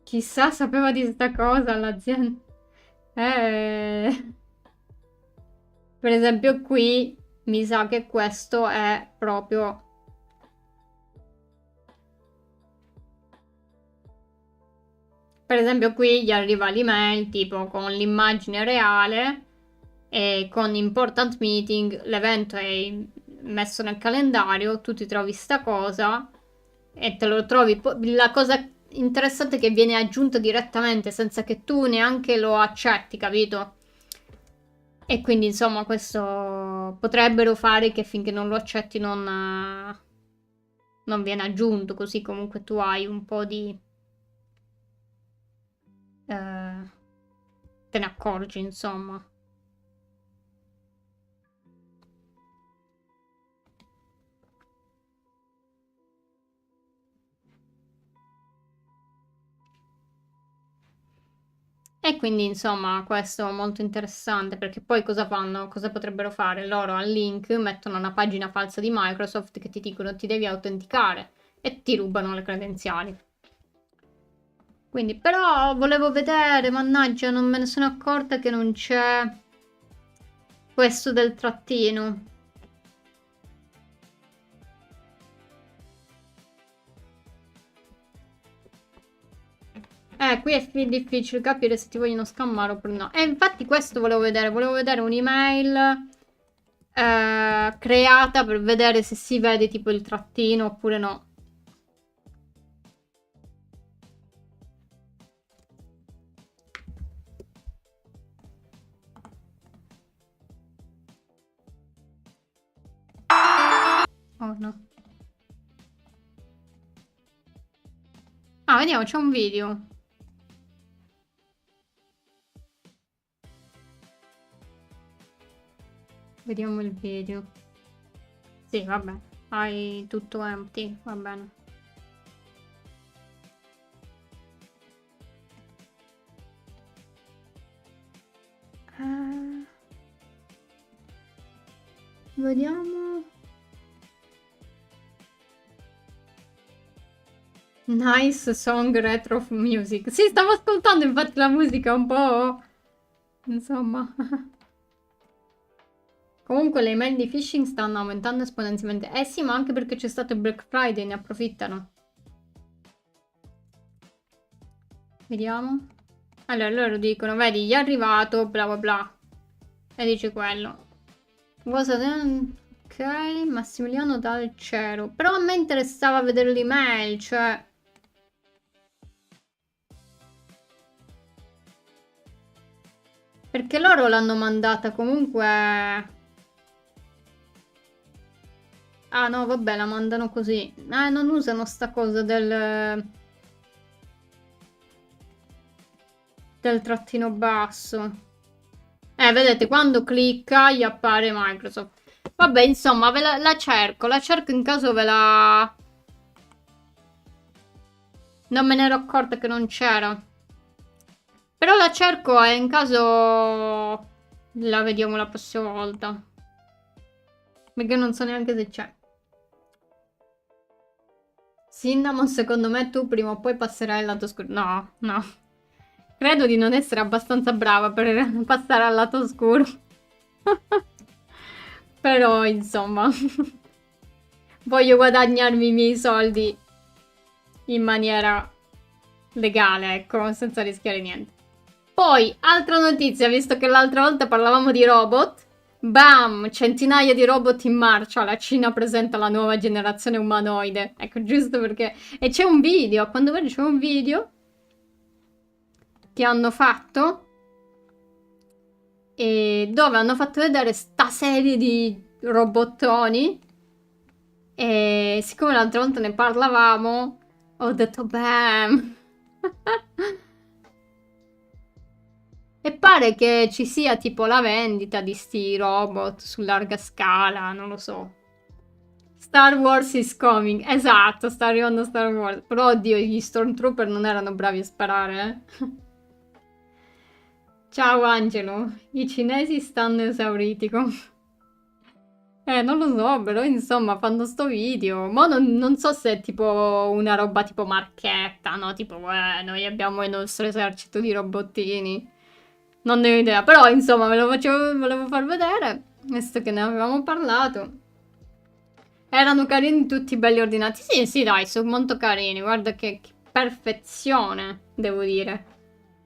Chissà, sapeva di sta cosa l'azienda. Per esempio qui mi sa che questo è proprio... Per esempio qui gli arriva l'email tipo con l'immagine reale e con important meeting, l'evento è messo nel calendario, tu ti trovi sta cosa e te lo trovi. La cosa interessante è che viene aggiunta direttamente senza che tu neanche lo accetti, capito? E quindi insomma questo potrebbero fare che finché non lo accetti non viene aggiunto, così comunque tu hai un po' di... te ne accorgi, insomma. E quindi insomma questo è molto interessante perché poi cosa fanno? Cosa potrebbero fare? Loro al link mettono una pagina falsa di Microsoft che ti dicono ti devi autenticare e ti rubano le credenziali. Quindi però volevo vedere, mannaggia, non me ne sono accorta che non c'è questo del trattino. Qui è difficile capire se ti vogliono scammare oppure no. E infatti questo volevo vedere un'email creata per vedere se si vede tipo il trattino oppure no. Oh no. Ah, vediamo, c'è un video. Vediamo il video. Sì, vabbè. Hai tutto empty, va bene. Vediamo. Nice song retro music. Sì, stavo ascoltando infatti la musica un po'... Insomma. Comunque le email di phishing stanno aumentando esponenzialmente. Eh sì, ma anche perché c'è stato il Black Friday, ne approfittano. Vediamo. Allora, loro dicono, vedi, gli è arrivato, bla bla bla. E dice quello. Ok, Massimiliano dal cielo. Però a me interessava vedere l'email, cioè... Perché loro l'hanno mandata comunque... Ah no, vabbè, la mandano così. Non usano sta cosa del trattino basso. Vedete, quando clicca gli appare Microsoft. Vabbè, insomma, la cerco. La cerco in caso ve la... Non me ne ero accorta che non c'era. Però la cerco e in caso... La vediamo la prossima volta. Perché non so neanche se c'è. Cinnamon, secondo me tu prima o poi passerai al lato oscuro. No, no. Credo di non essere abbastanza brava per passare al lato oscuro. Però, insomma, voglio guadagnarmi i miei soldi in maniera legale, ecco, senza rischiare niente. Poi, altra notizia, visto che l'altra volta parlavamo di robot. Bam! Centinaia di robot in marcia. La Cina presenta la nuova generazione umanoide. Ecco, giusto perché... E c'è un video, a quando vedi c'è un video che hanno fatto e dove hanno fatto vedere sta serie di robottoni e siccome l'altra volta ne parlavamo ho detto bam. E pare che ci sia tipo la vendita di sti robot su larga scala, non lo so. Star Wars is coming, esatto, sta arrivando Star Wars. Però oddio, gli Stormtrooper non erano bravi a sparare, eh. Ciao Angelo, i cinesi stanno esauriti. Non lo so, però insomma fanno sto video. Ma non so se è tipo una roba tipo marchetta, no? Tipo, noi abbiamo il nostro esercito di robottini. Non ne ho idea, però insomma volevo far vedere, visto che ne avevamo parlato. Erano carini tutti belli ordinati. Sì, sì, dai, sono molto carini. Guarda che perfezione, devo dire.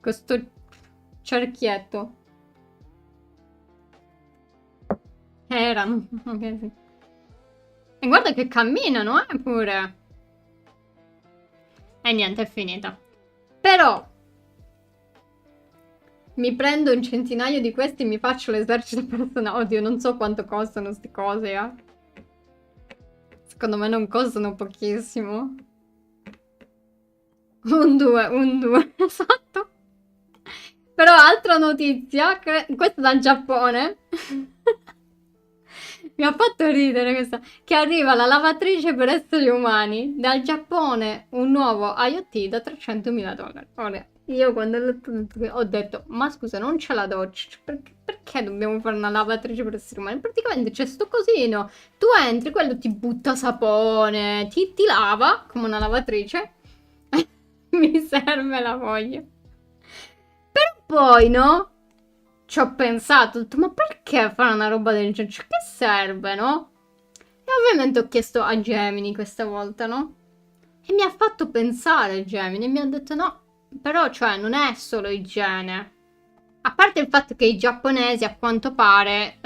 Questo cerchietto. Erano, ok, sì. E guarda che camminano, pure. E niente, è finita. Però mi prendo un centinaio di questi e mi faccio l'esercito personale. Oddio, non so quanto costano queste cose, eh. Secondo me non costano pochissimo. Un 2, esatto. Però altra notizia, questa dal Giappone. Mi ha fatto ridere questa. Che arriva la lavatrice per esseri umani. Dal Giappone un nuovo IoT da $300.000. Ora, io quando ho detto, ma scusa, non c'è la doccia. Cioè, perché dobbiamo fare una lavatrice per esseri umani? Praticamente c'è sto cosino. Tu entri, quello ti butta sapone, ti lava come una lavatrice. Mi serve, la voglio. Per poi, no? Ci ho pensato, ho detto, ma perché fare una roba del genere? Cioè, che serve, no? E ovviamente ho chiesto a Gemini questa volta, no? E mi ha fatto pensare Gemini e mi ha detto no, però cioè non è solo igiene. A parte il fatto che i giapponesi a quanto pare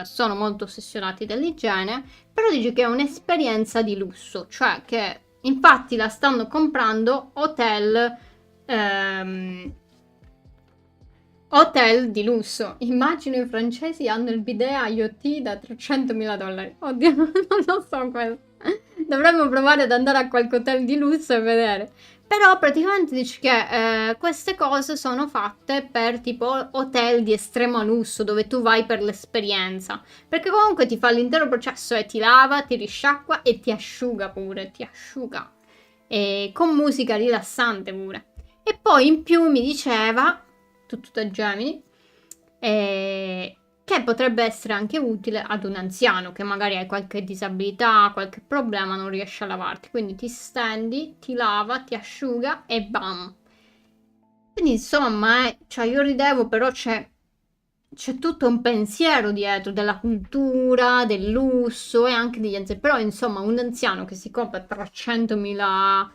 sono molto ossessionati dall'igiene, però dice che è un'esperienza di lusso, cioè che infatti la stanno comprando hotel di lusso. Immagino i francesi hanno il bidet IoT da $300.000. Oddio, non lo so questo. Dovremmo provare ad andare a qualche hotel di lusso e vedere. Però praticamente dice che queste cose sono fatte per tipo hotel di estremo lusso dove tu vai per l'esperienza. Perché comunque ti fa l'intero processo e ti lava, ti risciacqua e ti asciuga pure, ti asciuga. E con musica rilassante pure. E poi in più mi diceva, tutto da Gemini, che potrebbe essere anche utile ad un anziano che magari hai qualche disabilità, qualche problema, non riesce a lavarti. Quindi ti stendi, ti lava, ti asciuga e bam. Quindi insomma, cioè io ridevo, però c'è tutto un pensiero dietro della cultura, del lusso e anche degli anziani. Però insomma, un anziano che si compra 300.000,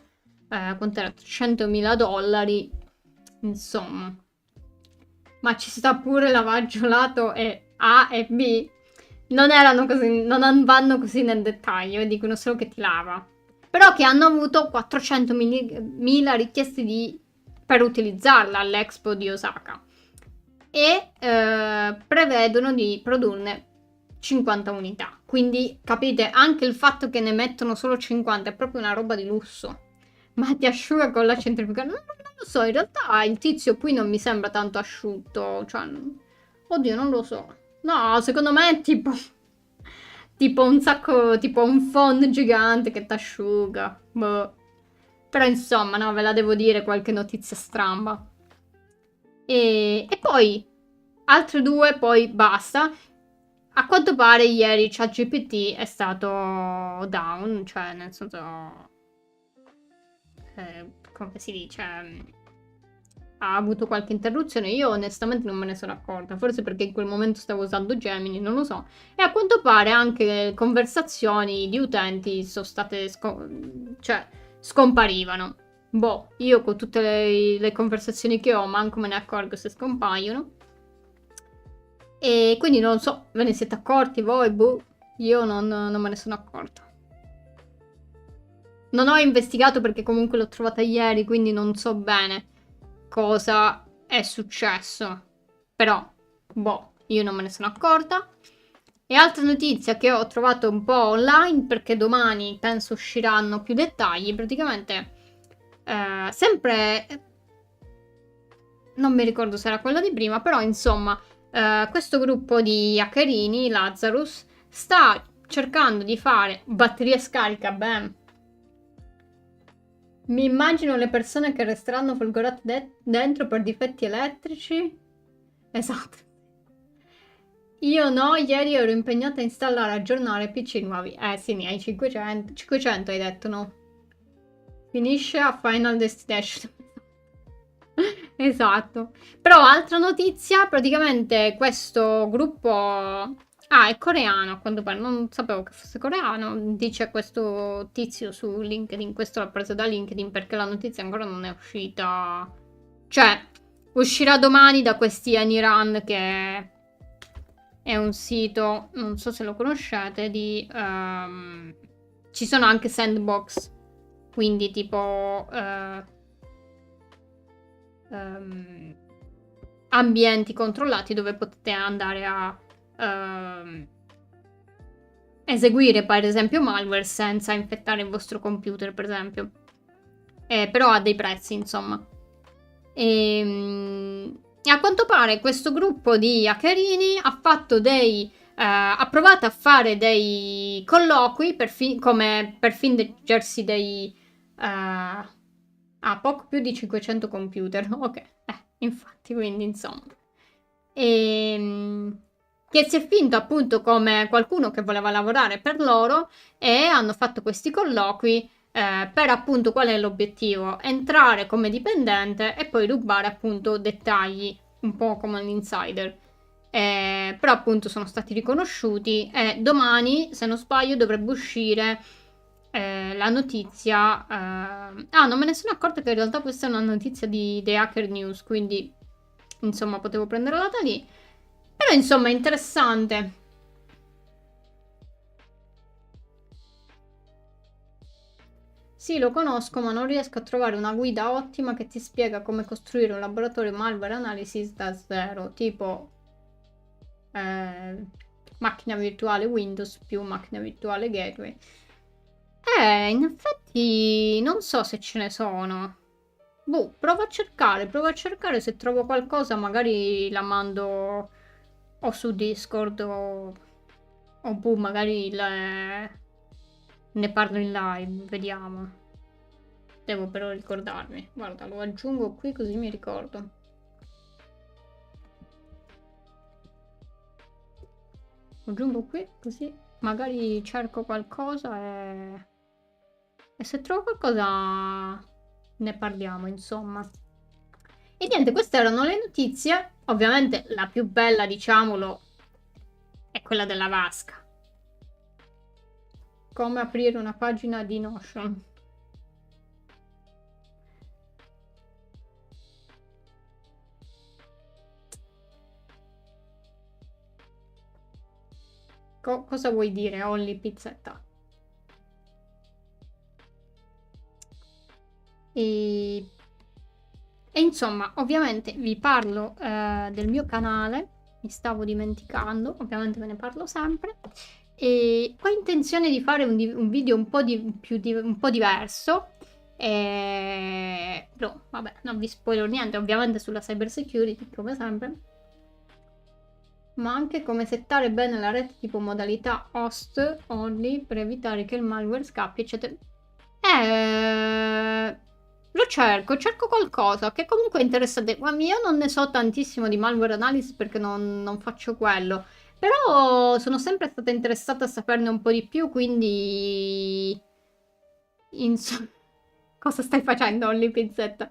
quant'era? $300.000, insomma. Ma ci sta pure lavaggio lato e A e B. Non erano così, non vanno così nel dettaglio, dicono solo che ti lava. Però che hanno avuto 400.000 richieste per utilizzarla all'Expo di Osaka. E prevedono di produrne 50 unità. Quindi capite, anche il fatto che ne mettono solo 50 è proprio una roba di lusso. Ma ti asciuga con la centrifugata? Non lo so, in realtà il tizio qui non mi sembra tanto asciutto. Cioè, oddio, non lo so. No, secondo me è tipo... tipo un sacco... tipo un phon gigante che ti asciuga. Boh. Però insomma, no, ve la devo dire qualche notizia stramba. E poi, altre due, poi basta. A quanto pare ieri ChatGPT è stato down, cioè nel senso come si dice, ha avuto qualche interruzione. Io onestamente non me ne sono accorta, forse perché in quel momento stavo usando Gemini, non lo so. E a quanto pare anche conversazioni di utenti sono state, cioè, scomparivano. Boh, io con tutte le conversazioni che ho manco me ne accorgo se scompaiono. E quindi non so, ve ne siete accorti voi? Boh, io non me ne sono accorta. Non ho investigato perché comunque l'ho trovata ieri, quindi non so bene cosa è successo. Però, boh, io non me ne sono accorta. E altra notizia che ho trovato un po' online, perché domani penso usciranno più dettagli, praticamente sempre... Non mi ricordo se era quella di prima, però insomma, questo gruppo di hackerini, Lazarus, sta cercando di fare batteria scarica, beh. Mi immagino le persone che resteranno folgorate dentro per difetti elettrici. Esatto. Io no, ieri ero impegnata a installare e aggiornare PC nuovi. Sì, ne hai 500. 500 hai detto, no? Finisce a Final Destination. Esatto. Però altra notizia, praticamente questo gruppo... Ah, è coreano a quanto pare, non sapevo che fosse coreano, dice questo tizio su LinkedIn, questo l'ho preso da LinkedIn perché la notizia ancora non è uscita. Cioè, uscirà domani da questi Anyran che è un sito, non so se lo conoscete, di... ci sono anche sandbox, quindi tipo... ambienti controllati dove potete andare a eseguire per esempio malware senza infettare il vostro computer, per esempio. Però ha dei prezzi, insomma. E a quanto pare questo gruppo di hackerini ha fatto ha provato a fare dei colloqui come per fingersi dei poco più di 500 computer. Ok, infatti, quindi insomma. Che si è finto appunto come qualcuno che voleva lavorare per loro e hanno fatto questi colloqui per appunto qual è l'obiettivo? Entrare come dipendente e poi rubare appunto dettagli, un po' come un insider. Però appunto sono stati riconosciuti e domani, se non sbaglio, dovrebbe uscire la notizia. Non me ne sono accorta che in realtà questa è una notizia di The Hacker News, quindi insomma potevo prenderla da lì. Però insomma è interessante. Sì, lo conosco, ma non riesco a trovare una guida ottima che ti spiega come costruire un laboratorio malware analysis da zero, tipo macchina virtuale Windows più macchina virtuale Gateway. In effetti non so se ce ne sono. Boh, provo a cercare se trovo qualcosa, magari la mando o su Discord o boh, magari ne parlo in live, vediamo. Devo però ricordarmi. Guarda, lo aggiungo qui così mi ricordo. Lo aggiungo qui così magari cerco qualcosa e se trovo qualcosa ne parliamo, insomma. E niente, queste erano le notizie. Ovviamente la più bella, diciamolo, è quella della vasca. Come aprire una pagina di Notion. Cosa vuoi dire, Olli Pizzetta? E insomma, ovviamente vi parlo del mio canale, mi stavo dimenticando, ovviamente ve ne parlo sempre. E ho intenzione di fare un video un po' diverso. No, vabbè, non vi spoiler niente, ovviamente sulla cyber security, come sempre. Ma anche come settare bene la rete tipo modalità host only per evitare che il malware scappi, eccetera. Lo cerco qualcosa che comunque è interessante. Ma io non ne so tantissimo di malware analysis perché non faccio quello. Però sono sempre stata interessata a saperne un po' di più, quindi... Cosa stai facendo, Olli Pizzetta?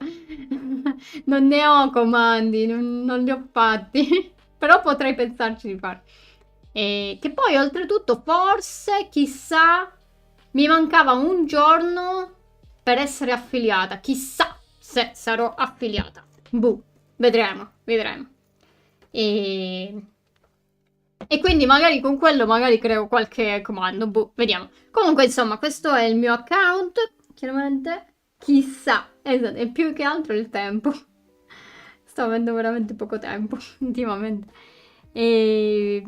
Non ne ho comandi, non li ho fatti. Però potrei pensarci di farli. E che poi, oltretutto, forse, chissà, mi mancava un giorno per essere affiliata. Chissà se sarò affiliata. Boh, vedremo, vedremo. E quindi magari con quello magari creo qualche comando, boh, vediamo. Comunque, insomma, questo è il mio account, chiaramente. Chissà, esatto, e più che altro il tempo. Sto avendo veramente poco tempo ultimamente. E...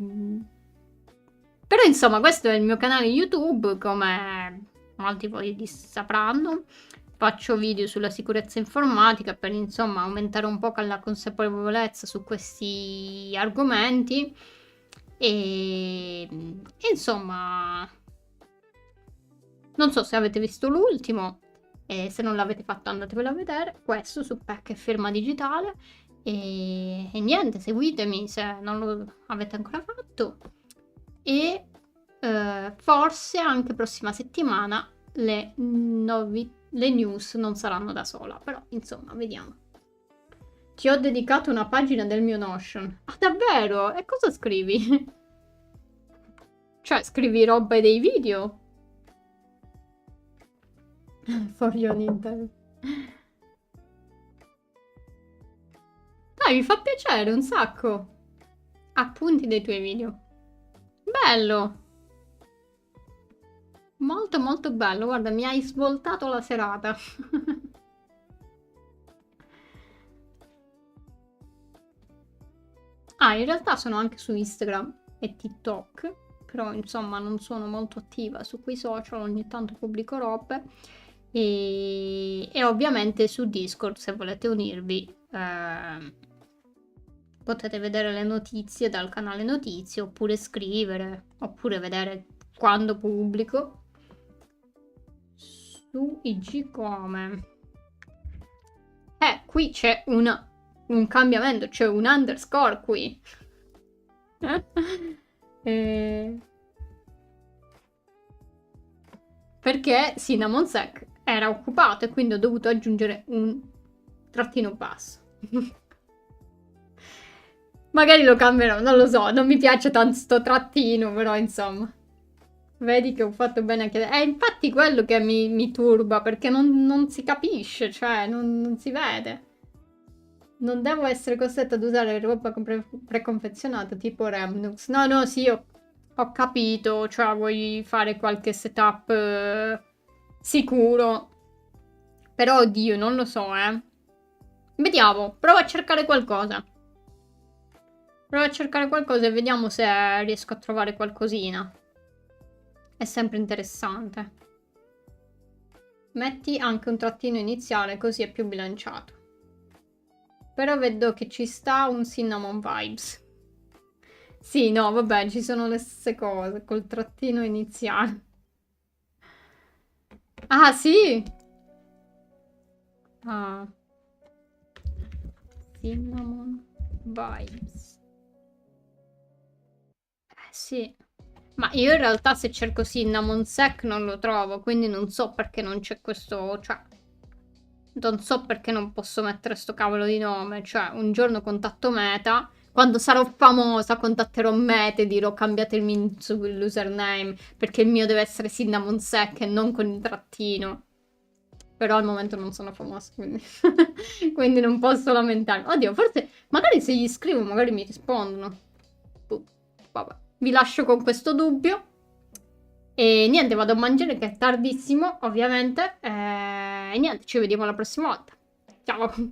Però insomma, questo è il mio canale YouTube, come molti voi sapranno. Faccio video sulla sicurezza informatica per insomma aumentare un po' la consapevolezza su questi argomenti. E insomma, non so se avete visto l'ultimo, e se non l'avete fatto andatevelo a vedere, questo su PEC e firma digitale. E niente, seguitemi se non lo avete ancora fatto. E forse anche prossima settimana le news non saranno da sola, però insomma, vediamo. Ti ho dedicato una pagina del mio Notion. Ah, davvero? E cosa scrivi? Cioè, scrivi robe dei video? For your Nintendo. Dai, mi fa piacere un sacco. Appunti dei tuoi video. Bello. Molto molto bello. Guarda, mi hai svoltato la serata. Ah, in realtà sono anche su Instagram e TikTok, però insomma non sono molto attiva su quei social, ogni tanto pubblico robe e ovviamente su Discord se volete unirvi potete vedere le notizie dal canale notizie oppure scrivere oppure vedere quando pubblico su IG come. Qui c'è un cambiamento, c'è un underscore qui. Perché Cinnamon Sec era occupato e quindi ho dovuto aggiungere un trattino basso. Magari lo cambierò, non lo so, non mi piace tanto sto trattino, però insomma. Vedi che ho fatto bene a chiedere. È infatti quello che mi turba, perché non si capisce, cioè non si vede. Non devo essere costretta ad usare roba preconfezionata tipo Remnux. No, sì, ho capito, cioè vuoi fare qualche setup sicuro. Però, oddio, non lo so, Vediamo, provo a cercare qualcosa. Provo a cercare qualcosa e vediamo se riesco a trovare qualcosina. È sempre interessante. Metti anche un trattino iniziale, così è più bilanciato. Però vedo che ci sta un Cinnamon Vibes. Sì, no, vabbè, ci sono le stesse cose, col trattino iniziale. Ah, sì? Ah. Cinnamon Vibes. Sì. Ma io in realtà se cerco Cinnamon Sec non lo trovo, quindi non so perché non c'è questo, cioè... Non so perché non posso mettere sto cavolo di nome, cioè un giorno contatto Meta, quando sarò famosa contatterò Meta e dirò cambiatemi l'username, perché il mio deve essere Cinnamon Sec e non con il trattino. Però al momento non sono famosa, quindi, quindi non posso lamentarmi. Oddio, forse, magari se gli scrivo magari mi rispondono. Vabbè, vi lascio con questo dubbio. E niente, vado a mangiare che è tardissimo, ovviamente. E niente, ci vediamo la prossima volta. Ciao!